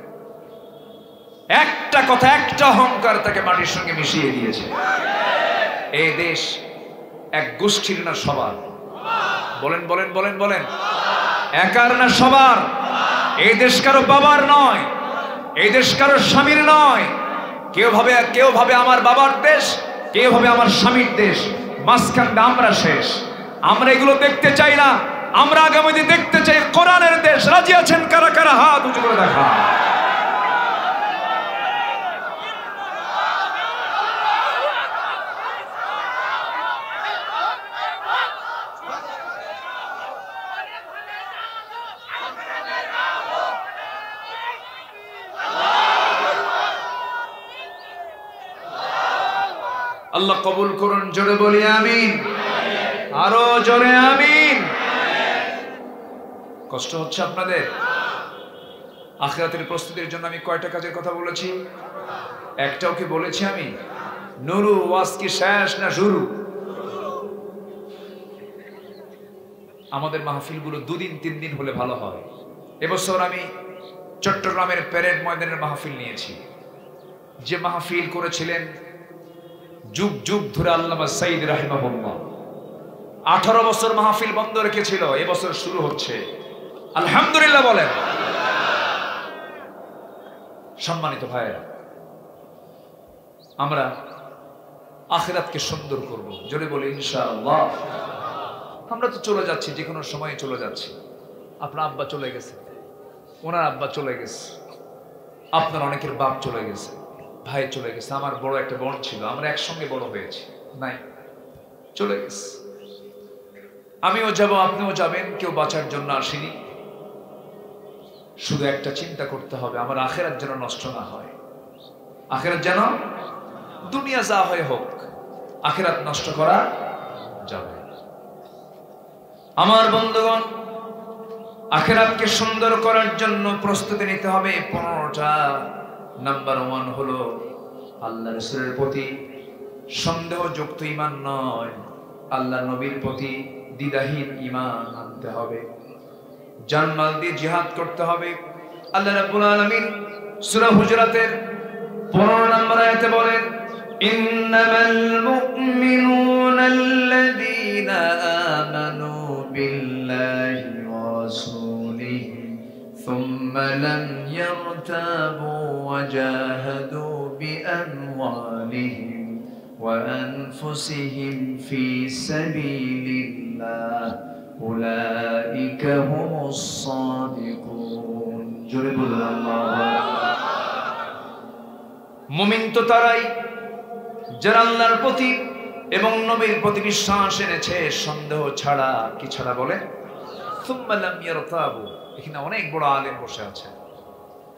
একটা কথা, একটা অহংকার তাকে মাটির সঙ্গে মিশিয়ে দিয়েছে। এই দেশ এক গোষ্ঠীর না সবার? বলেন বলেন বলেন বলেন, একার না সবার? এই দেশ কারো বাবার নয়, এই দেশ কারো স্বামীর নয়। কেউ ভাবে আমার বাবার দেশ, কেউ ভাবে আমার স্বামীর দেশ। মাঝখানটা আমরা শেষ। আমরা এগুলো দেখতে চাই না। আমরা আগামী দিন দেখতে চাই কোরআনের দেশ। রাজি আছেন কারা কারা? হাত উঁচু করে দেখা। আল্লাহ কবুল করুন, জোরে বলি আমিন। আরো জোরে আমিন। কষ্ট হচ্ছে আপনাদের? আখিরাতের প্রস্তুতির জন্য আমি কয়টা কাজের কথা বলেছি? একটাও কি বলেছি আমি? নুরু ওয়াজ কি শেষ না শুরু? আমাদের মাহফিলগুলো 2 দিন 3 দিন হলে ভালো হয়। এবছর আমি চট্টগ্রামের প্যারেড ময়দানের মাহফিল নিয়েছি। যে মাহফিল করেছিলেন যুগ যুগ ধরে আল্লামা সাঈদ রাহিমাহুল্লাহ, 18 বছর মাহফিল বন্ধ রেখেছিল, এবছর শুরু হচ্ছে। আলহামদুলিল্লাহ বলেন। সম্মানিত ভাইয়েরা, আমরা আখিরাতকে সুন্দর করব, জোরে বলি ইনশাআল্লাহ। আমরা তো চলে যাচ্ছি, যে কোনো সময় চলে যাচ্ছি। আপনার আব্বা চলে গেছে, ওনার আব্বা চলে গেছে, আপনার অনেকের বাপ চলে গেছে, ভাই চলে গেছে। আমার বড় একটা বোন ছিল, আমরা একসঙ্গে বড় হয়েছি, নাই, চলে গেছে। আমিও যাব, আপনিও যাবেন, কেউ বাঁচার জন্য আসেনি। শুধু একটা চিন্তা করতে হবে, আমার আখিরাত যেন নষ্ট না হয়। আখিরাত যেন, দুনিয়া যা হয় হোক, আখিরাত নষ্ট করা যাবে। আমার বন্ধুগণ, আখিরাতকে সুন্দর করার জন্য প্রস্তুতি নিতে হবে 15টা। নাম্বার 1 হলো আল্লাহ রাসূলের প্রতি সন্দেহযুক্ত ঈমান নয়, আল্লাহ নবীর প্রতি দ্বিধাহীন ঈমান আনতে হবে। জানমাল দিয়ে জিহাদ করতে হবে। আল্লাহ রাব্বুল আলামিন সূরা হুজুরাতের 15 নম্বর আয়াতে বলেন, ইন্নামাল মুমিনুনা আল্লাযীনা আমানু বিল্লাহি ওয়া রাসূলিহি সুম্মা লাম ইয়ারতাবু ওয়া জাহাদু বিআমওয়ালিহিম ওয়া আনফুসিহিম ফি সাবিলিল্লাহ উলাইকা হুমুস সাদিকুন। জোরে বলুন আল্লাহু আকবার। মুমিন তো তারাই যারা আল্লাহর প্রতি এবং নবীর প্রতি বিশ্বাস এনেছে সন্দেহ ছাড়া। কি ছাড়া বলে? সুম্মা লাম ইয়ারতাবু। এখানে অনেক বড় আলেম বসে আছে,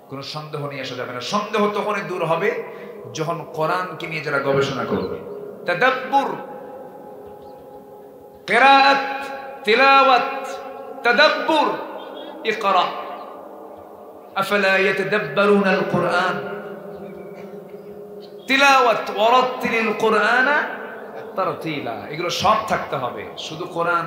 কোন সন্দেহ নিয়ে আসা যাবে না। সন্দেহ তখনই দূর হবে যখন কোরআনকে নিয়ে যারা গবেষণা করবে। তাদাব্বুর, কিরাআত, তিলাওয়াত, তাদাব্বুর। ইকরা আফালা ইয়াতাদাব্বারুনা আল কুরআন, তিলাওয়াত, ওয়ারাত্তিলিল কুরআনা তারতিলা। এগুলো সব থাকতে হবে। শুধু কোরআন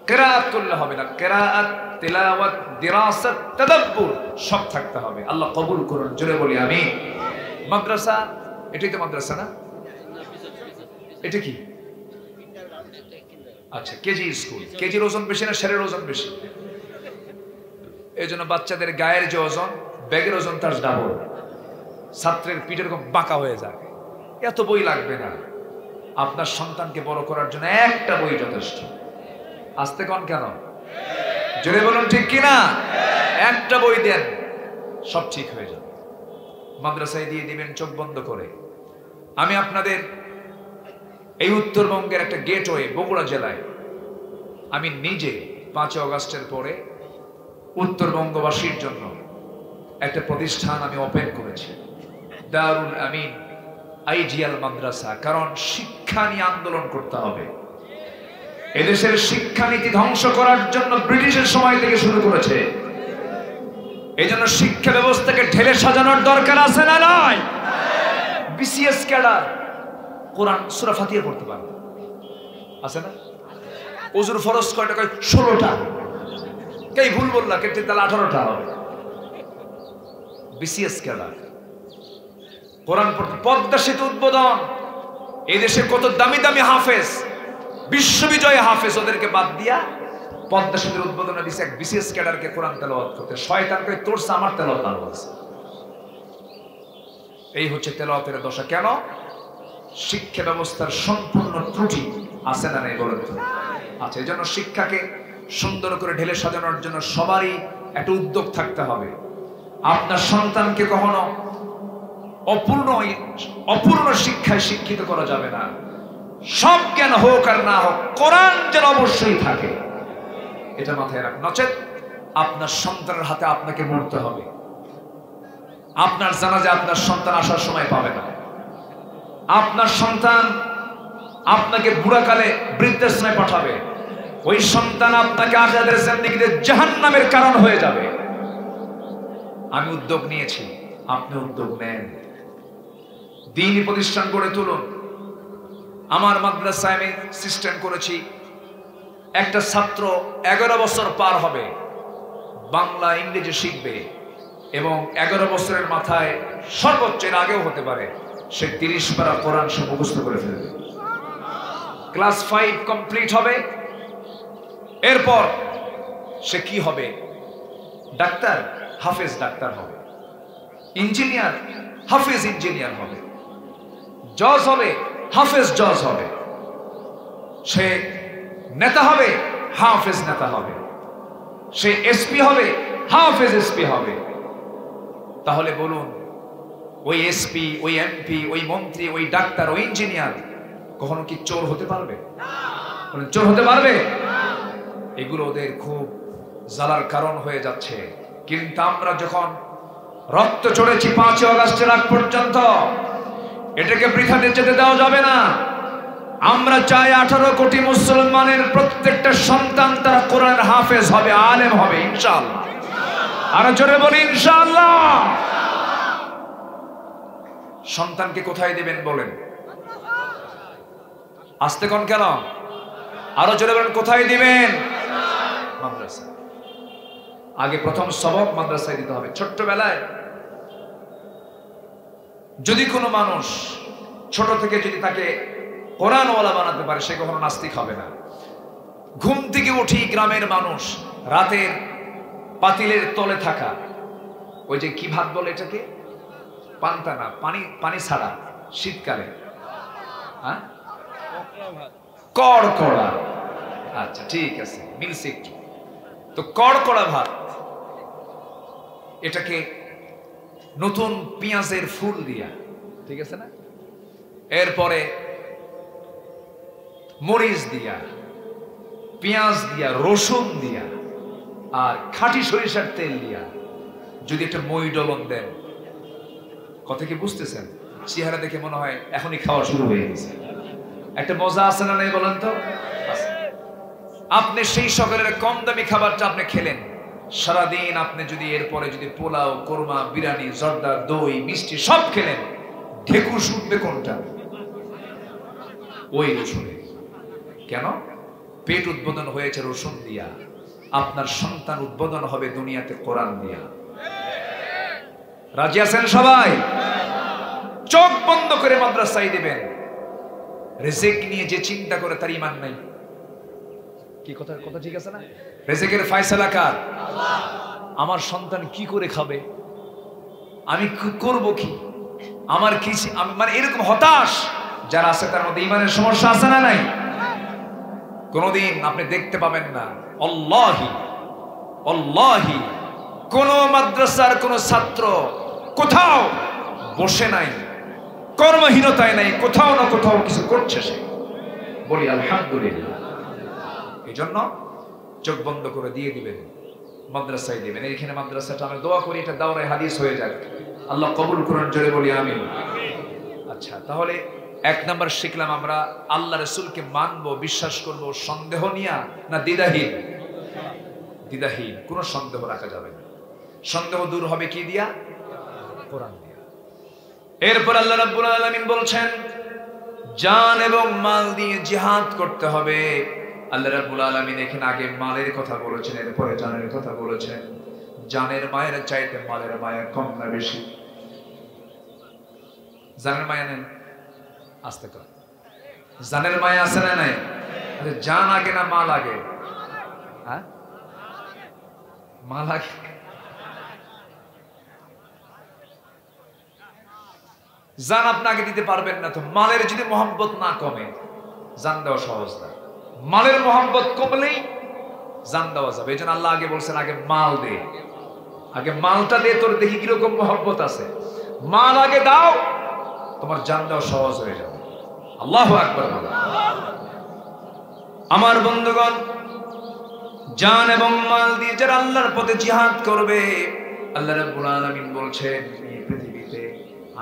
কিরাআত করলে হবে না, কিরাআত, তিলাওয়াত, দিরাসাত, তাদাব্বুর সব থাকতে হবে। আল্লাহ কবুল করুন, জোরে বলি আমিন। মাদ্রাসা, এটাই তো মাদ্রাসা না? এটা কি? আচ্ছা, কেজি স্কুল। কেজির ওজন বেশি না শেরের ওজন বেশি? এই জন্য বাচ্চাদের গায়ের যে ওজন, ব্যাগের ওজন তার ডাবল। ছাত্রের পিঠ এরকম বাঁকা হয়ে যায়। এত বই লাগবে না, আপনার সন্তানকে বড় করার জন্য একটা বই যথেষ্ট। আসতে কন কেন? জোরে বলুন ঠিক কিনা? একটা বই দেন, সব ঠিক হয়ে যাবে। মাদ্রাসায় দিয়ে দিবেন চোখ বন্ধ করে। আমি আপনাদের এই উত্তরবঙ্গের একটা গেটওয়ে বগুড়া জেলায়, আমি নিজে 5 আগস্টের পরে উত্তরবঙ্গবাসীর জন্য একটা প্রতিষ্ঠান আমি ওপেন করেছি, দারুল আমিন আইডিয়াল মাদ্রাসা। কারণ শিক্ষা নিয়ে আন্দোলন করতে হবে। এদেশের শিক্ষানীতি ধ্বংস করার জন্য ব্রিটিশের সময় থেকে শুরু করেছে। এই জন্য শিক্ষা ব্যবস্থাকে ঢেলে সাজানোর দরকার আছে না নাই? বিসিএস ক্যাডার কোরআন সূরা ফাতিহা পড়তে পারে, আছে না? ওযুর ফরজ কয়টা? 16টা। কে ভুল বললা? কে তাহলে 18টা হবে। বিসিএস ক্যাডার কোরআন পড়তে। পদ্মা সেতু উদ্বোধন, এই দেশে কত দামি দামি হাফেজ, বিশ্ববিজয় হাফেজ, ওদেরকে বাদ দিয়া পদ্মা সেতুর উদ্বোধনে দিছে এক বিসিএস ক্যাডারকে কোরআন তেলাওয়াত করতে। শয়তানকে তোরছে, আমার তেলাওয়াত আর বলছে। এই হচ্ছে তেলাওয়াতের দশা। কেন? শিক্ষা ব্যবস্থার সম্পূর্ণ ত্রুটি আছে না নাই বলেন তো? আচ্ছা, এই জন্য শিক্ষাকে সুন্দর করে ঢেলে সাজানোর জন্য সবারই একটা উদ্যোগ থাকতে হবে। আপনার সন্তানকে কখনো অপূর্ণ শিক্ষায় শিক্ষিত করা যাবে না। সব জ্ঞান হোক আর না হোক, কোরআন যেন অবশ্যই থাকে, এটা মাথায় রাখ। নচেত আপনার সন্তানের হাতে আপনাকে মরতে হবে। আপনার জানাজা আপনার সন্তান আসার সময় পাবে না। আপনার সন্তান আপনাকে বুড়াকালে বৃদ্ধাশ্রমে পাঠাবে। ওই সন্তান আপনাকে আখিরাতের জিন্দেগিতে জাহান্নামের কারণ হয়ে যাবে। আমি উদ্যোগ নিয়েছি, আপনি উদ্যোগ নেন। দ্বীনি প্রতিষ্ঠান গড়ে তুলুন। আমার মাদ্রাসায় আমি সিস্টেম করেছি, একটা ছাত্র 11 বছর পার হবে, বাংলা ইংরেজি শিখবে এবং 11 বছরের মাথায়, সর্বোচ্চ এর আগেও হতে পারে, সে 30 পারা কোরআন সে মুখস্থ করে ফেলবে। ক্লাস 5 কমপ্লিট হবে, এরপর সে কি হবে? ডাক্তার, হাফেজ ডাক্তার হবে। ইঞ্জিনিয়ার, হাফেজ ইঞ্জিনিয়ার হবে। জজ হবে, হাফেজ জজ হবে। সে নেতা হবে, হাফেজ নেতা হবে। সে এসপি হবে, হাফেজ এসপি হবে। তাহলে বলুন, ওই এসপি, ওই এমপি, ওই মন্ত্রী, ওই ডাক্তার, ওই ইঞ্জিনিয়ার কখনো কি চোর হতে পারবে? চোর হতে পারবে? এগুলো ওদের খুব জ্বালার কারণ হয়ে যাচ্ছে। কিন্তু আমরা যখন রক্ত চড়েছি 5 আগস্টের আগ পর্যন্ত, এটাকে বৃথাতে যেতে দেওয়া যাবে না। আমরা চাই 18 কোটি মুসলমানের প্রত্যেকটা সন্তান তারা কোরআনের হাফেজ হবে, আলেম হবে ইনশাআল্লাহ। আর জোরে বলি ইনশাআল্লাহ। সন্তানকে কোথায় দিবেন বলেন? আসতে কোন কেন? আরো জোরে বলেন, কোথায় দিবেন? মাদ্রাসা। আগে প্রথম সবক মাদ্রাসায় দিতে হবে। ছোট্টবেলায় যদি কোনো মানুষ ছোট থেকে যদি তাকে কোরআনওয়ালা বানাতে পারে, সে কখনো নাস্তিক হবে না। ঘুম থেকে উঠি গ্রামের মানুষ, রাতের পাতিলের তলে থাকা ওই যে কি ভাত বলে এটাকে, পান্তা না, পানি ছাড়া শীতকালে, হ্যাঁ, কড়কড়া। আচ্ছা ঠিক আছে, মিলছে একটু। তো কড়কড়া ভাত, এটাকে নতুন পেঁয়াজের ফুল দিয়া, ঠিক আছে না, এরপরে মরিচ দিয়া, পেঁয়াজ দিয়া, রসুন দিয়া, আর খাঁটি সরিষার তেল দিয়া যদি একটা মই ডলন দেন, কথা কি বুঝতেছেন? চেহারা দেখে মনে হয় এখনই খাওয়া শুরু হয়ে গেছে। একটা মজা আছে না, নেই বলেন তো? আপনি সেই সকালের কম দামি খাবারটা আপনি খেলেন, সারাদিন আপনি যদি এরপরে যদি পোলাও, কোরমা, বিরিয়ানি, জর্দা, দই, মিষ্টি সব খেলেন, ঢেকুর উঠবে কোনটা? ওই রসুনে। কেন? পেট উদ্বোধন হয়েছে রসুন দিয়া। আপনার সন্তান উদ্বোধন হবে দুনিয়াতে কোরআন দিয়া। রাজি আছেন সবাই? চোখ বন্ধ করে মাদ্রাসায় দিবেন। রিজিক নিয়ে যে চিন্তা করে তার ঈমান নাই। কি কথা ঠিক আছে না? রিজিকের ফয়সালা কার? আল্লাহ। আমার সন্তান কি করে খাবে, আমি করব কি, আমার কি, মানে এরকম হতাশ যারা আছে তার মধ্যে ঈমানের সমস্যা আছে না নাই? কোনদিন আপনি দেখতে পাবেন না, আল্লাহি আল্লাহি, কোন মাদ্রাসার কোন ছাত্র কোথাও বসে নাই, কর্মহীনতায় নাই, কোথাও না কোথাও কিছু করছে সে। বলি আলহামদুলিল্লাহ। এই জন্য চোখ বন্ধ করে দিয়ে দিবেন, মাদ্রাসায় দিবেন। এইখানে মাদ্রাসাটা আমরা দোয়া করি এটা দাওরায়ে হাদিস হয়ে যাক, আল্লাহ কবুল করুন, জোরে বলি আমিন। আচ্ছা, তাহলে 1 নাম্বার শিখলাম আমরা আল্লাহ রাসূলকে মানবো, বিশ্বাস করব সন্দেহ নিয়া না দ্বিধাহীন? দ্বিধাহীন, কোনো সন্দেহ রাখা যাবে না। সন্দেহ দূর হবে কি দিয়া? কোরআন দিয়া। এরপর আল্লাহ রাব্বুল আলামিন বলছেন জান এবং মাল দিয়ে জিহাদ করতে হবে। আল্লাহ রাব্বুল আলামিন এখানে আগে মালের কথা বলেছেন, এরপরে জানের কথা বলেছেন। জানের মায়ের চাইতে মালের মায়া কম না বেশি? জানের মায়া নেই? আস্তে কর। জানের মায়া আছে না নাই? আচ্ছা, জান আগে না মাল আগে? হ্যাঁ, মাল আগে। জান আপনি আগে দিতে পারবেন না, তো মালের যদি মোহাম্মত না কমে জান দেওয়া সহজ না। মালের মোহাম্মত কমলেই জান দেওয়া যাবে। এই জন্য আল্লাহ আগে বলছেন আগে মাল দে, আগে মালটা দে, তোর দেখি কিরকম মোহাম্মত আছে। মাল আগে দাও, তোমার জান দেওয়া সহজ হয়ে যাবে। আল্লাহু আকবার। আমার বন্ধুগণ, জান এবং মাল দিয়ে যারা আল্লাহর পথে জিহাদ করবে, আল্লাহ রাব্বুল আলামিন বলছেন এই পৃথিবীতে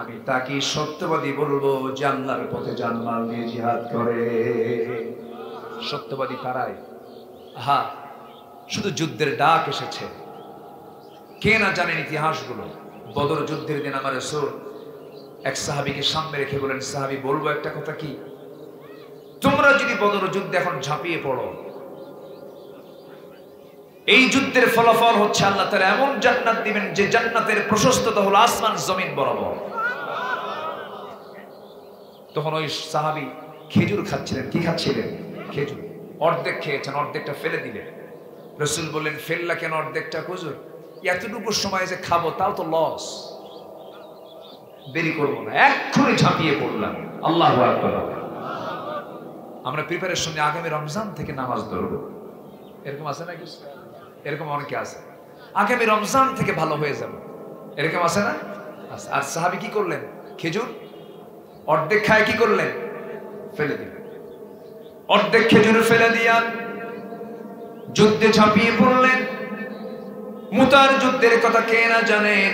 আমি তাকে সত্যবাদী বলবো যে আল্লাহর পথে জান মাল দিয়ে জিহাদ করে। সত্যবাদী তারাই। হ্যাঁ, শুধু যুদ্ধের ডাক এসেছে, কে না জানেন ইতিহাসগুলো। বদর যুদ্ধের দিন আমার রাসূল এক সাহাবীকে সামনে রেখে বলেন, সাহাবী বলবো একটা কথা, কি তোমরা যদি বদর যুদ্ধে এখন ঝাঁপিয়ে পড়ো, এই যুদ্ধের ফলাফল হচ্ছে আল্লাহ তাআলা এমন জান্নাত দিবেন যে জান্নাতের প্রশস্ততা হলো আসমান জমিন বরাবর। তখন ওই সাহাবী খেজুর খাচ্ছিলেন। কি খাচ্ছিলেন? খেজুর। অর্ধেক খেয়েছেন, অর্ধেকটা ফেলে দিলেন। রাসূল বললেন, ফেললা কেন অর্ধেকটা? হুজুর, এতটুকু সময় যে খাবো তাও তো লস, দেরি করবো না, এক্ষুনি ঝাঁপিয়ে পড়লাম। আল্লাহু আকবার। আমরা প্রিপারেশন নিয়ে আগামী রমজান থেকে নামাজ ধরবো, এরকম আছে না কিছু? এরকম অনেকে আছে, আগামী রমজান থেকে ভালো হয়ে যাবে, এরকম আছে না? আর সাহাবী কি করলেন? খেজুর অর্ধেক খায়, কি করলেন? ফেলে দিলেন। অর্ধেক খেজুর ফেলে দিয়া যুদ্ধে ঝাঁপিয়ে পড়লেন। মুতার যুদ্ধের কথা কে না জানেন?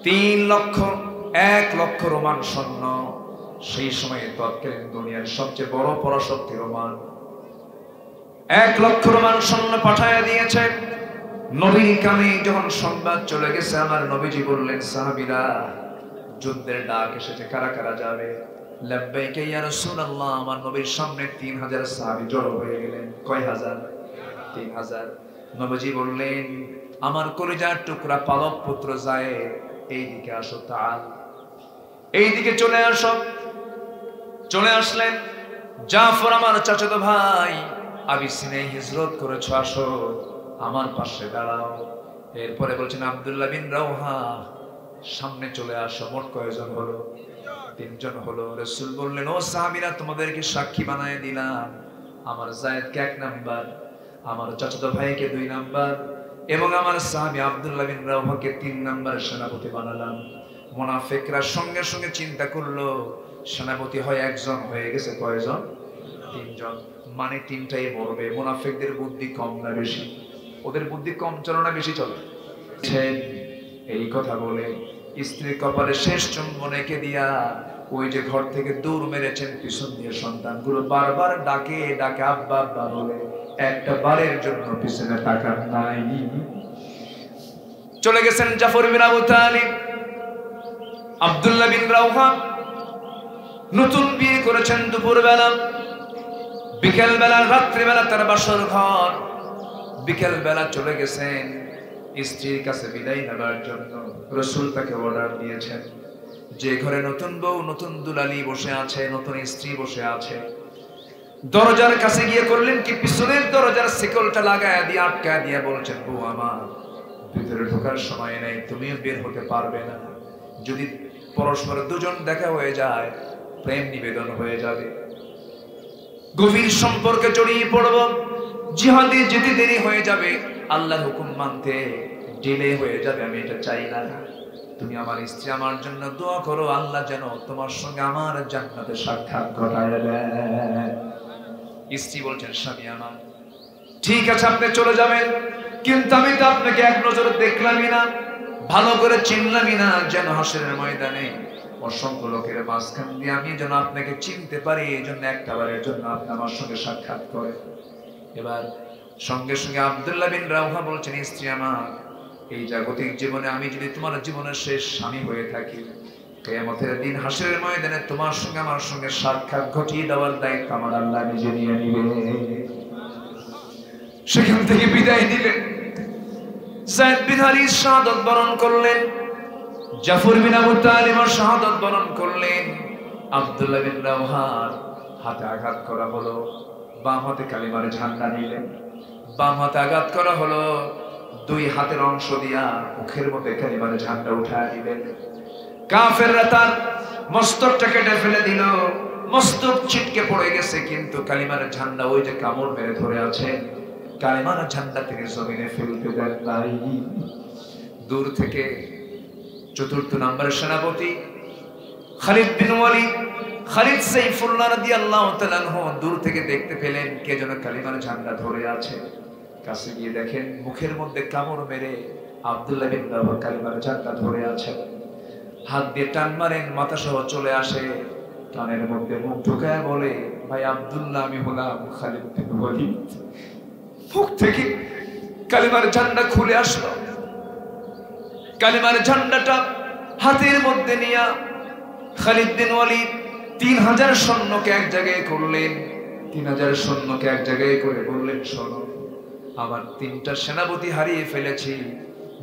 1 লক্ষ রোমান সৈন্য, সেই সময়ে তৎকালীন দুনিয়ার সবচেয়ে বড় পরাশক্তি রোমান। 1 লক্ষ রোমান সৈন্য পাঠায় দিয়েছে। নবীর কানে যখন সংবাদ চলে গেছে, আমার নবীজি বললেন, সাহাবীরা, যুদ্ধের ডাক এসেছে, কারা কারা যাবে? লাব্বাইকা ইয়া রাসূলুল্লাহ। আমার নবীর সামনে 3000 সাহাবী জড়ো হয়ে গেলেন। কয় হাজার? 3000। নবীজি বললেন, আমার কলিজার টুকরা পালক পুত্র যায়, এইদিকে আসো, তাআল, এইদিকে চলে আসো। চলে আসলেন। জাফর, আমার চাচাতো ভাই, আবিসিনিয়ায় হিজরত করেছো, আসো আমার পাশে দাঁড়াও। এরপরে বলছেন, আব্দুল্লাহ বিন রাওহা, সামনে চলে আসো। মোট কয়জন হলো? 3 জন হলো। রাসূল বললেন, ও সাহাবীরা, তোমাদেরকে সাক্ষী বানায় দিলাম, আমার যায়েদকে 1 নাম্বার, আমার চাচাতো ভাইকে 2 নাম্বার, এবং আমার সাহাবী আব্দুল্লাহ বিন রাওহাকে 3 নাম্বারের সেনাপতি বানালাম। মুনাফিকরা সঙ্গে সঙ্গে চিন্তা করলো, সেনাপতি হয় 1 জন, হয়ে গেছে কয়জন? 3 জন, মানে 3টাই মরবে। মুনাফিকদের বুদ্ধি কম না বেশি? ওদের বুদ্ধি কম চলে না বেশি চলে? এই কথা বলে স্ত্রীর কপালে শেষ চুম্বন এঁকে দিয়া ওই যে ঘর থেকে দূর মেরেছেন, পিছন দিয়ে সন্তানগুলো বারবার ডাকে ডাকে আব্বা আব্বা বলে, একটা বারের জন্য পিছনে তাকান নাই। চলে গেছেন জাফর বিন আবু তালিব। আব্দুল্লাহ বিন রাওহা নতুন বিয়ে করেছেন। দুপুরবেলা, বিকেলবেলা, রাত্রিবেলা তার বাসর ঘর। বিকেলবেলা চলে গেছেন স্ত্রীর কাছে বিদায় নেবার জন্য। রাসূল তাকে অর্ডার দিয়েছেন, যে ঘরে নতুন বউ, নতুন দুলালি বসে আছে, নতুন স্ত্রী বসে আছে, দরজার কাছে গিয়ে করলেন কি, পিছনের দরজার শিকলটা লাগায় দিয়ে আটকায় দিয়ে বলছেন, বউ আমার, ভিতরে ঢোকার সময় নেই, তুমিও বের হতে পারবে না। যদি পরস্পর দুজন দেখা হয়ে যায়, প্রেম নিবেদন হয়ে যাবে, গভীর সম্পর্কে জড়িয়ে পড়ব, জিহাদে যেতে দেরি হয়ে যাবে, আল্লাহর হুকুম মানতে ডিলে হয়ে যাবে, আমি এটা চাই না। তুমি আমার স্ত্রী, আমার জন্য দোয়া করো, আল্লাহ যেন তোমার সঙ্গে আমার জান্নাতে সাক্ষাৎ ঘটায় দেয়। স্ত্রী বলছেন, স্বামী আমার, ঠিক আছে আপনি চলে যাবেন, কিন্তু আমি তো আপনাকে এক নজরে দেখলামই না, ভালো করে চিনলামই না, যেন হাসরের ময়দানে অসংখ্য লোকের মাঝখান দিয়ে আমি যেন আপনাকে চিনতে পারি, এই জন্য একটাবারের জন্য আপনি আমার সঙ্গে সাক্ষাৎ করেন। এবার সঙ্গে সঙ্গে আব্দুল্লাহ বিন রাওহা বলছেন, স্ত্রী আমার, এই জাগতিক জীবনে আমি যদি তোমার জীবনের শেষ স্বামী হয়ে থাকি, কিয়ামতের দিন হাসরের ময়দানে তোমার সঙ্গে আমার সঙ্গে সাক্ষাৎ ঘটিয়ে দেওয়ার দায়িত্ব আমার আল্লাহ নিজে নিয়ে নিবে। সেখান থেকে বিদায় দিলেন। যায়েদ বিন হারিস শাহাদাত বরণ করলেন, জাফর বিন আবু তালিব শাহাদাত বরণ করলেন। আব্দুল্লাহ বিন রাওহার হাতে আঘাত করা হলো, বাম হাতে কালিমার ঝান্ডা নিলেন, বাম হাতে আঘাত করা হলো, 2 হাতের অংশ দিয়া মুখের মধ্যে কালিমার ঝান্ডা উঠায় দিলেন। কাফেররা তার মস্তকটা কেটে ফেলে দিল, মস্তক ছিটকে পড়ে গেছে, কিন্তু কালিমার ঝান্ডা ওই যে কামড় মেরে ধরে আছে, কালিমার ঝান্ডা থেকে জমিনে ফেলতে দেন নাই। দূর থেকে 4th নম্বরের সেনাপতি খালিদ বিন ওয়ালিদ, খালিদ সাইফুল্লাহ রাদিয়াল্লাহু তাআলা আনহু দূর থেকে দেখতে পেলেন কে যেন কালিমার ঝান্ডা ধরে আছে। কাছে গিয়ে দেখেন মুখের মধ্যে কামড় মেরে আব্দুল্লাহ বিন রাওহা কালিমার ঝান্ডা ধরে আছে। হাত দিয়ে টান মারেন, মাথা সহ চলে আসে, কানের মধ্যে মুখ ঢুকায় বলে, ভাই আব্দুল্লাহ, আমি হলাম খালিদ বিন ওয়ালিদ। মুখ থেকে কালিমার ঝান্ডা খুলে আসলো। কালিমার ঝান্ডাটা হাতের মধ্যে নিয়ে খালিদ বিন ওয়ালিদ 3000 সৈন্যকে এক জায়গায় করলেন। 3000 সৈন্যকে এক জায়গায় করে বললেন, শোনো, আমার 3টা সেনাপতি হারিয়ে ফেলেছি,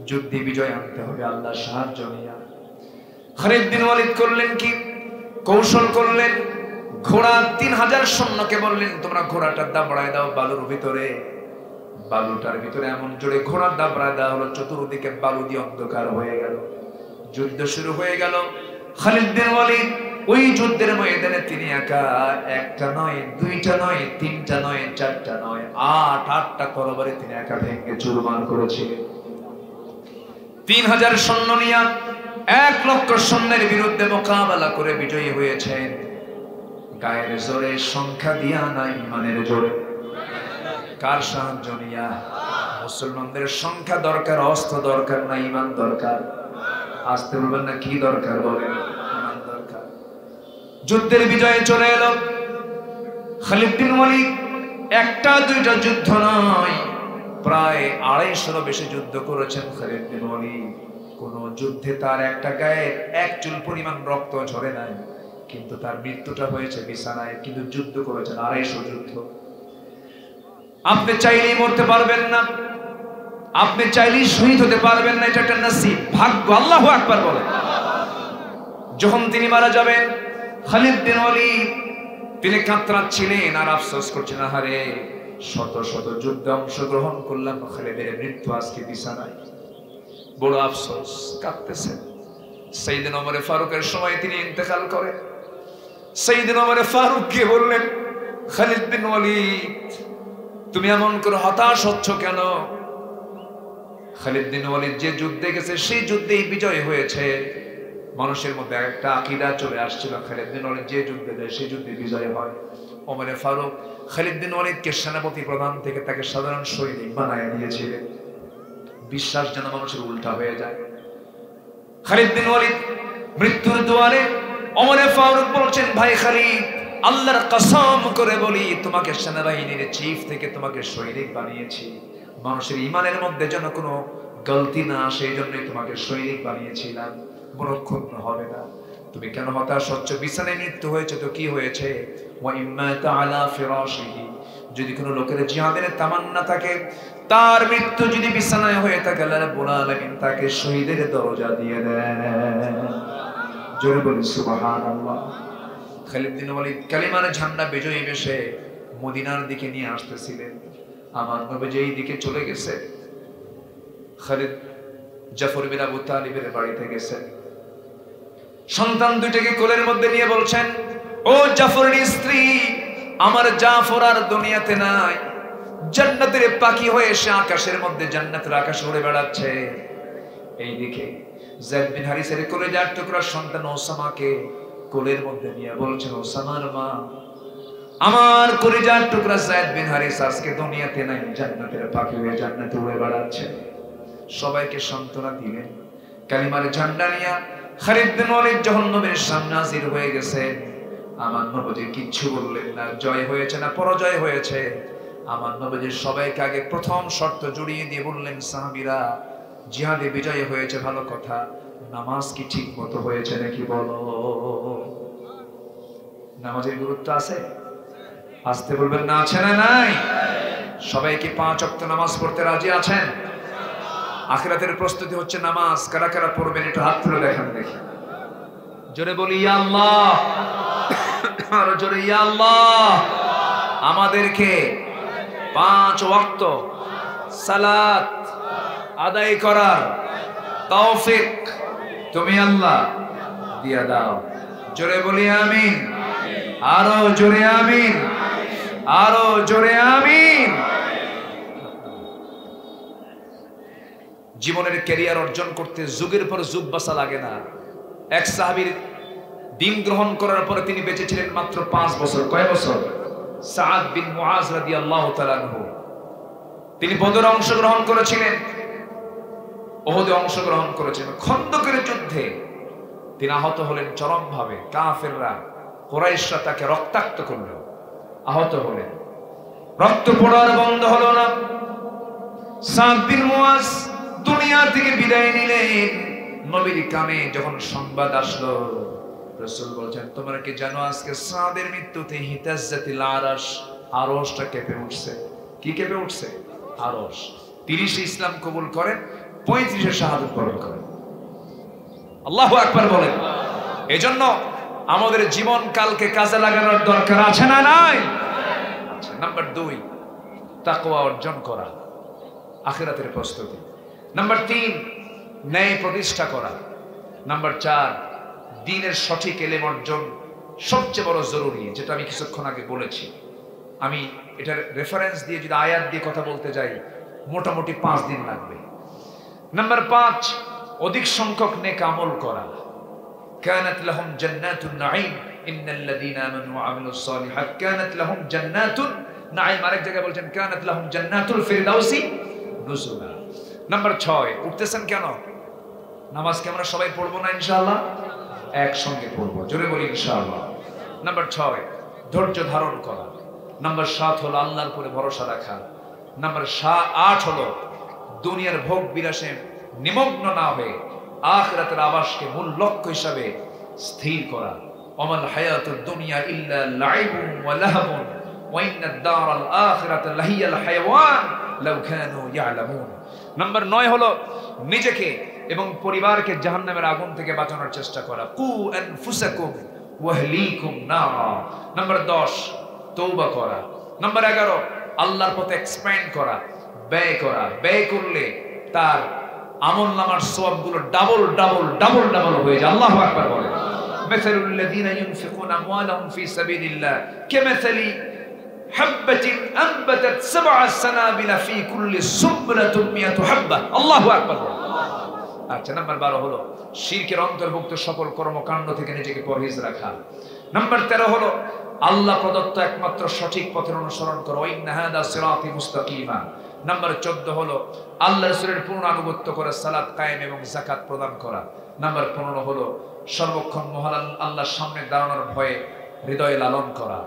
যুদ্ধে বিজয় আনতে হবে আল্লাহর সাহায্য নিয়ে। খালিদ বিন ওয়ালিদ করলেন কি, কৌশল করলেন, ঘোড়া 3000 সৈন্যকে বললেন তোমরা ঘোড়াটার দাবড়ায় দাও বালুর ভিতরে। বালুটার ভিতরে এমন জোরে ঘোড়ার দাবড়ায় দেওয়া হলো, চতুর্দিকে বালু দিয়ে অন্ধকার হয়ে গেল। যুদ্ধ শুরু হয়ে গেল। খালিদ বিন ওয়ালিদ ওই যুদ্ধের ময়দানে তিনি একা, একটা নয়, দুইটা নয়, তিনটা নয়, চারটা নয়, আটটা তরবারি তিনি একা ভেঙে চুরমার করেছিলেন। 3000 সৈন্য নিয়ে 1 লক্ষ সৈন্যের বিরুদ্ধে মোকাবেলা করে বিজয়ী হয়েছেন। গায়ের জোরে, সংখ্যা দিয়া না ইমানের জোরে। কার সাহায্য নিয়া? মুসলমানদের সংখ্যা দরকার, অস্ত্র দরকার না ইমান দরকার? আসতে বলবেন না কি দরকার বলেন? ইমান দরকার। যুদ্ধের বিজয়ে চলে এলো। খালিদ বিন ওয়ালিদ একটা দুইটা যুদ্ধ নয়, প্রায় 250 বেশি যুদ্ধ করেছেন খালিদ বিন ওয়ালিদ। কোন যুদ্ধে তার একটা গায়ে 1 চুল পরিমাণ রক্ত ঝরে নাই, কিন্তু তার মৃত্যুটা হয়েছে বিছানায়। কিন্তু যুদ্ধ করেছেন 250 যুদ্ধ। আপনি চাইলেই মরতে পারবেন না, আপনি চাইলেই শহীদ হতে পারবেন না, এটা একটা নসিব, ভাগ্য। আল্লাহু আকবার বলেন। যখন তিনি মারা যাবেন, খালিদ বিন ওয়ালিদ তিনি কাতরাচ্ছিলেন আর আফসোস করছেন, আহারে শত শত যুদ্ধে অংশগ্রহণ করলাম, খালিদের মৃত্যু আজকে বিছানায়, বড় আফসোস, কাঁদতেছেন। সাইয়েদনা ওমর ফারুকের সময় তিনি ইন্তেকাল করেন। সাইয়েদনা ওমর ফারুক গিয়ে বললেন, খালিদ বিন ওয়ালিদ তুমি এমন করে হতাশ হচ্ছ কেন? খালিদ বিন ওয়ালিদ যে যুদ্ধে গেছে সেই যুদ্ধেই বিজয় হয়েছে। মানুষের মধ্যে একটা আকীদা চলে আসছিল, খালিদ বিন ওয়ালিদ যে যুদ্ধে যায় সেই যুদ্ধে বিজয় হয়। ওমর ফারুক খালিদ বিন ওয়ালিদকে সেনাপতি প্রধান থেকে তাকে সাধারণ সৈনিক বানায় দিয়েছিলেন। বিশ্বাস যেন মানুষের উল্টা হয়ে যায়। খালিদ বিন ওয়ালিদ মৃত্যুর দুয়ারে। ওমর ফারুক বলছেন, ভাই খালিদ আল্লাহর কসম করে বলি, তোমাকে সেনাবাহিনীর চিফ থেকে তোমাকে সৈনিক বানিয়েছি, মানুষের ইমানের মধ্যে যেন কোনো গলতি না আসে, এই জন্যই তোমাকে সৈনিক বানিয়েছিলাম, মনক্ষুণ্ণ হবে না। তুমি কেন হতাশ হচ্ছ? বিছানায় মৃত্যু হয়েছে তো কি হয়েছে? ওয়া ইম্মা তাআলা ফিরাশিহি, যদি কোনো লোকের জিহাদের তামান্না থাকে, তার মৃত্যু যদি বিছানায় হয়ে থাকে, আল্লাহ রাব্বুল আলামিন তাকে শহীদের দরজা দিয়ে দেন। জোরে বলি সুবহানাল্লাহ। খালিদ বিন ওয়ালিদ কালিমার ঝান্ডা বিজয়ী বেশে মদিনার দিকে নিয়ে আসতেছিলেন। আমার নবী যেই দিকে চলে গেছে, খালিদ জাফর বিন আবু তালিবের বাড়িতে গেছেন। সন্তান দুইটাকে কোলের মধ্যে নিয়ে বলছেন, ও জাফরের স্ত্রী, আমার জাফর আর দুনিয়াতে নাই, জান্নাতের পাখি হয়ে এসে আকাশের মধ্যে জান্নাতের আকাশে উড়ে বেড়াচ্ছে। এইদিকে যায়েদ বিন হারিসার কলেজার টুকরা সন্তান ওসামাকে কোলের মধ্যে নিয়ে বলছেন, ওসামার মা, আমার কলিজার টুকরা যায়েদ বিন হারিসা আজকে দুনিয়াতে নাই, জান্নাতের পাখি হয়ে জান্নাতে উড়ে বেড়াচ্ছে। সবাইকে সান্ত্বনা দিলেন। কালিমার ঝান্ডা নিয়ে খালিদ বিন ওয়ালিদ যখন নবীর সামনে হাজির হয়ে গেছে, আমার নবী কিচ্ছু বললেন না, জয় হয়েছে না পরাজয় হয়েছে। আমার নবী সবাইকে আগে প্রথম শর্ত জুড়িয়ে দিয়ে বললেন, সাহাবীরা জিহাদে বিজয় হয়েছে ভালো কথা, নামাজ কি ঠিক মতো হয়েছে নাকি বলো? নামাজের গুরুত্ব আছে? আসতে বলবেন না, আছে না নাই? সবাই কি 5 ওয়াক্ত নামাজ পড়তে রাজি আছেন? আখিরাতের প্রস্তুতি হচ্ছে নামাজ, কারা কারা পড়বেন একটু হাত তুলে দেখান দেখি। জোরে বলি ইয়া আল্লাহ, আরো জোরে ইয়া আল্লাহ। আমাদেরকে 5 ওয়াক্ত সালাত আদায় করার তৌফিক তুমি আল্লাহ দিয়া দাও। জোরে বলি আমিন, আরো জোরে আমিন, আরো জোরে আমিন। জীবনের ক্যারিয়ার অর্জন করতে যুগের পর যুগ বাঁচা লাগে না। এক সাহাবীর দিন গ্রহণ করার পরে তিনি বেঁচে ছিলেন মাত্র 5 বছর। কয় বছর? সাআদ বিন মুআজ রাদিয়াল্লাহু তাআলা আনহু। তিনি বদরে অংশগ্রহণ করেছিলেন, উহুদে অংশগ্রহণ করেছেন। খন্দকের যুদ্ধে তিনি আহত হলেন চরমভাবে। কাফেররা, কুরাইশরা তাকে রক্তাক্ত করল, আহত হলেন। রক্ত পড়ার বন্ধ হলো না। সাআদ বিন মুআজ দুনিয়া থেকে বিদায় নিলেন। নবীর কানে যখন সংবাদ আসলো, রাসূল বলেন, তোমরা কি জানো আজকে সাদের মৃত্যুতে হিতাজ্জাতিল আরশ, আরশটা কেঁপে উঠছে। কি কেঁপে উঠছে? আরশ। 30 ইসলাম কবুল করেন, 35 শাহাদাত বরণ করেন। আল্লাহু আকবার বলেন। এজন্য আমাদের জীবন কালকে কাজে লাগানোর দরকার আছে না নাই? আচ্ছা, নাম্বার 2, তাকওয়া অর্জন করা, আখিরাতের প্রস্তুতি। নাম্বার 3, ন্যায় প্রতিষ্ঠা করা। নাম্বার 4, দ্বীনের সঠিক ইলম অর্জন সবচেয়ে বড় জরুরি, যেটা আমি কিছুক্ষণ আগে বলেছি। আমি এটার রেফারেন্স দিয়ে যদি আয়াত দিয়ে কথা বলতে যাই মোটামুটি 5 দিন লাগবে। নাম্বার 5, অধিক সংখ্যক নেক আমল করা। কানাত লাহুম জান্নাতুন নাঈম ইন্নাল্লাযীনা আমানু ওয়া আমিলুস সালিহাত কানাত লাহুম জান্নাতুন নাঈম। আরেক জায়গায় বলছেন কানাত লাহুম জান্নাতুল ফিরদাউসি নুজুলা। নাম্বার 6, উঠতেছেন কেন? নামাজ কি আমরা সবাই পড়বো না ইনশাআল্লাহ? একসঙ্গে পড়বো, জোরে বলি ইনশাআল্লাহ। নাম্বার 6, ধৈর্য ধারণ করা। নাম্বার 7 হলো আল্লাহর উপরে ভরসা রাখা। নাম্বার 8 হলো দুনিয়ার ভোগ বিলাসে নিমগ্ন না হয়ে আখিরাতের আবাসকে মূল লক্ষ্য হিসাবে স্থির করা। ওয়ামাল হায়াতুদ দুনিয়া ইল্লা লাইবুন ওয়া লাহবুন ওয়া ইন্নাদ দারাল আখিরাতা লাহিয়াল হায়াওয়ান লাউ কানু ইয়ালামুন। নাম্বার 9 হলো নিজেকে এবং পরিবারকে জাহান্নামের আগুন থেকে বাঁচানোর চেষ্টা করা। কু আনফুসাকুম ওয়া আহলিকুম নারা। নাম্বার 10, তওবা করা। নাম্বার 11, আল্লাহর পথে এক্সপ্যান্ড করা, ব্যয় করা। ব্যয় করলে তার আমলনামার সওয়াবগুলো ডাবল ডাবল ডাবল ডাবল হয়ে যায়। আল্লাহু আকবার বলেন। মাসালুল লাযিনা ইউনফিকুনা আমওয়ালাহুম ফি সাবিলিল্লাহ কামাসালি হাববাতিন আনবাতাত সাবআ সানাবিলা ফি কুল্লি সুবলাতিন মিয়াতু হাব্বা। আল্লাহু আকবার বলেন। আচ্ছা, নাম্বার 12 হলো শিরকের অন্তর্ভুক্ত সকল কর্মকাণ্ড থেকে নিজেকে পরহেজ রাখা। নাম্বার 13 হলো আল্লাহ প্রদত্ত একমাত্র সঠিক পথের অনুসরণ করো। ইন্না হাদা সিরাতি মুস্তাকিমা। নাম্বার 14 হলো আল্লাহর রাসূলের পূর্ণ আনুগত্য করে সালাত কায়েম এবং যাকাত প্রদান করা। নাম্বার 15 হলো সর্বক্ষণ মহান আল্লাহর সামনে দাঁড়ানোর ভয়ে হৃদয় লালন করা।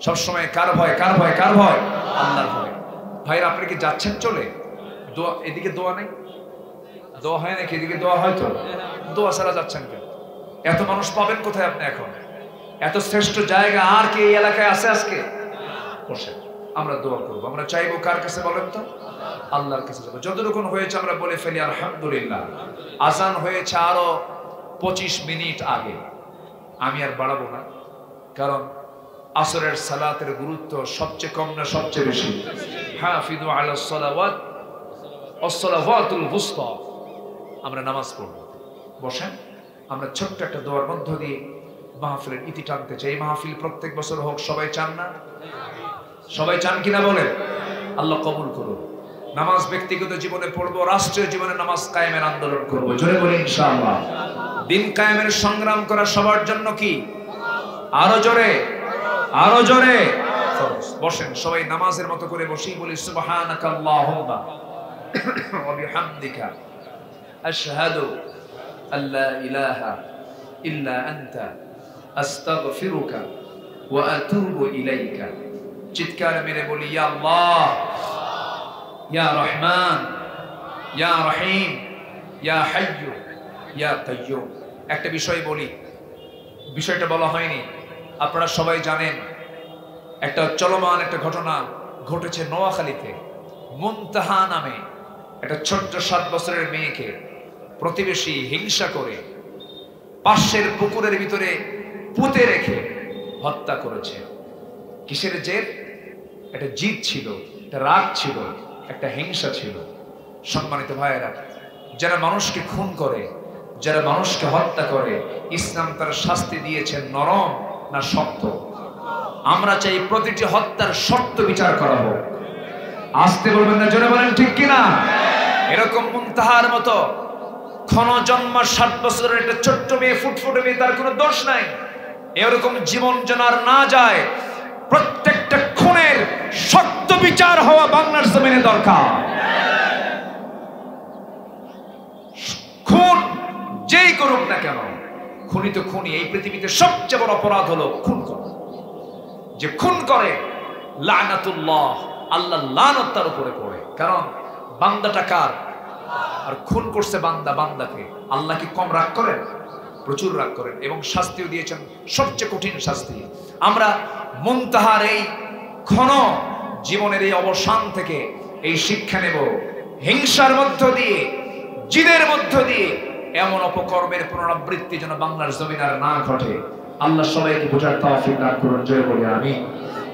সব সময় কার ভয়? কার ভয়? কার ভয়? আল্লাহর ভয়। ভাইরা, আপনি কি যাচ্ছেন চলে? দোয়া, এদিকে দোয়া নেই? দোয়া হয় নাকি? এদিকে দোয়া হয় তো? দোয়া ছাড়া যাচ্ছেন কেন? এত মানুষ পাবেন কোথায় আপনি এখন? এত শ্রেষ্ঠ জায়গা আর কি এই এলাকায় আছে? আজকে বসে আমরা দোয়া করবো। আমরা চাইবো কার কাছে বলেন তো? আল্লাহর কাছে যাবো। যতটুকুন হয়েছে আমরা বলে ফেলি আলহামদুলিল্লাহ। আজান হয়েছে আরো 25 মিনিট আগে। আমি আর বাড়াবো না, কারণ আসরের সালাতের গুরুত্ব সবচেয়ে কম না সবচেয়ে বেশি? হাফিযু আলাস সালাওয়াত ওয়াস সালাওয়াতুল ওয়ুসতা। আমরা নামাজ পড়ব। বসেন, আমরা ছোট্ট একটা দোয়ার মধ্য দিয়ে মাহফিলের ইতি টানতে চাই। এই মাহফিল প্রত্যেক বছর হোক, সবাই চান না? সবাই চান কিনা বলেন? আল্লাহ কবুল করুন। নামাজ ব্যক্তিগত জীবনে পড়বো, রাষ্ট্রীয় জীবনে নামাজ কায়েমের আন্দোলন করবো, জোরে বলি ইনশাআল্লাহ। দিন কায়েমের সংগ্রাম করা সবার জন্য কি? আরো জোরে, আরো জোরে। বসেন, সবাই নামাজের মতো করে বসি, বলি সুবহানাকাল্লাহুম্মা ওয়া বিহামদিকা আশহাদু আল্লা ইলাহা ইল্লা আনতা আস্তাগফিরুকা ওয়া আতুবু ইলাইকা। চিৎকার মেরে বলি ইয়া আল্লাহ, ইয়া রহমান, ইয়া রহিম, ইয়া হাইয়্যু, ইয়া কাইয়্যুম। একটা বিষয় বলি, বিষয়টা বলা হয়নি, আপনারা সবাই জানেন। একটা চলমান একটা ঘটনা ঘটেছে নোয়াখালীতে। মুনতাহা নামে একটা ছোট্ট 7 বছরের মেয়েকে প্রতিবেশী হিংসা করে পাশের পুকুরের ভিতরে পুঁতে রেখে হত্যা করেছে। কিসের জেদ? একটা জিদ ছিল, একটা রাগ ছিল, একটা হিংসা ছিল। সম্মানিত ভাইয়েরা, যারা মানুষকে খুন করে, যারা মানুষকে হত্যা করে, ইসলাম তার শাস্তি দিয়েছেন নরম না শক্ত? আমরা চাই প্রতিটি হত্যার শক্ত বিচার করা হোক। আসতে বলবেন না, জোরে বলেন ঠিক কিনা? এরকম মুনতাহার মতো ক্ষণজন্ম 7 বছরের একটা ছোট্ট মেয়ে, ফুটফুটে মেয়ে, তার কোনো দোষ নাই। এরকম জীবন যেন আর না যায়। প্রত্যেকটা খুনের শক্ত বিচার হওয়া বাংলার জমিনে দরকার। খুন যেই করুক না কেন, খুনি তো খুনি। এই পৃথিবীতে সবচেয়ে বড় অপরাধ হলো খুন করা। যে খুন করে লানাতুল্লাহ, আল্লাহ লানত তার উপরে পড়ে। কারণ বান্দাটা কার? আর খুন করছে বান্দা বান্দাকে। আল্লাহ কি কম রাগ করেন? প্রচুর রাগ করেন, এবং শাস্তিও দিয়েছেন, সবচেয়ে কঠিন শাস্তি। আমরা মুনতাহার এই ক্ষণ জীবনের এই অবসান থেকে এই শিক্ষা নেব, হিংসার মধ্য দিয়ে, জিদের মধ্য দিয়ে এমন অপকর্মের পুনরাবৃত্তি যেন বাংলার জমিন আর না ঘটে। আল্লাহ সবাইকে বোঝার তৌফিক দান করুন, জয় বলি আমিন।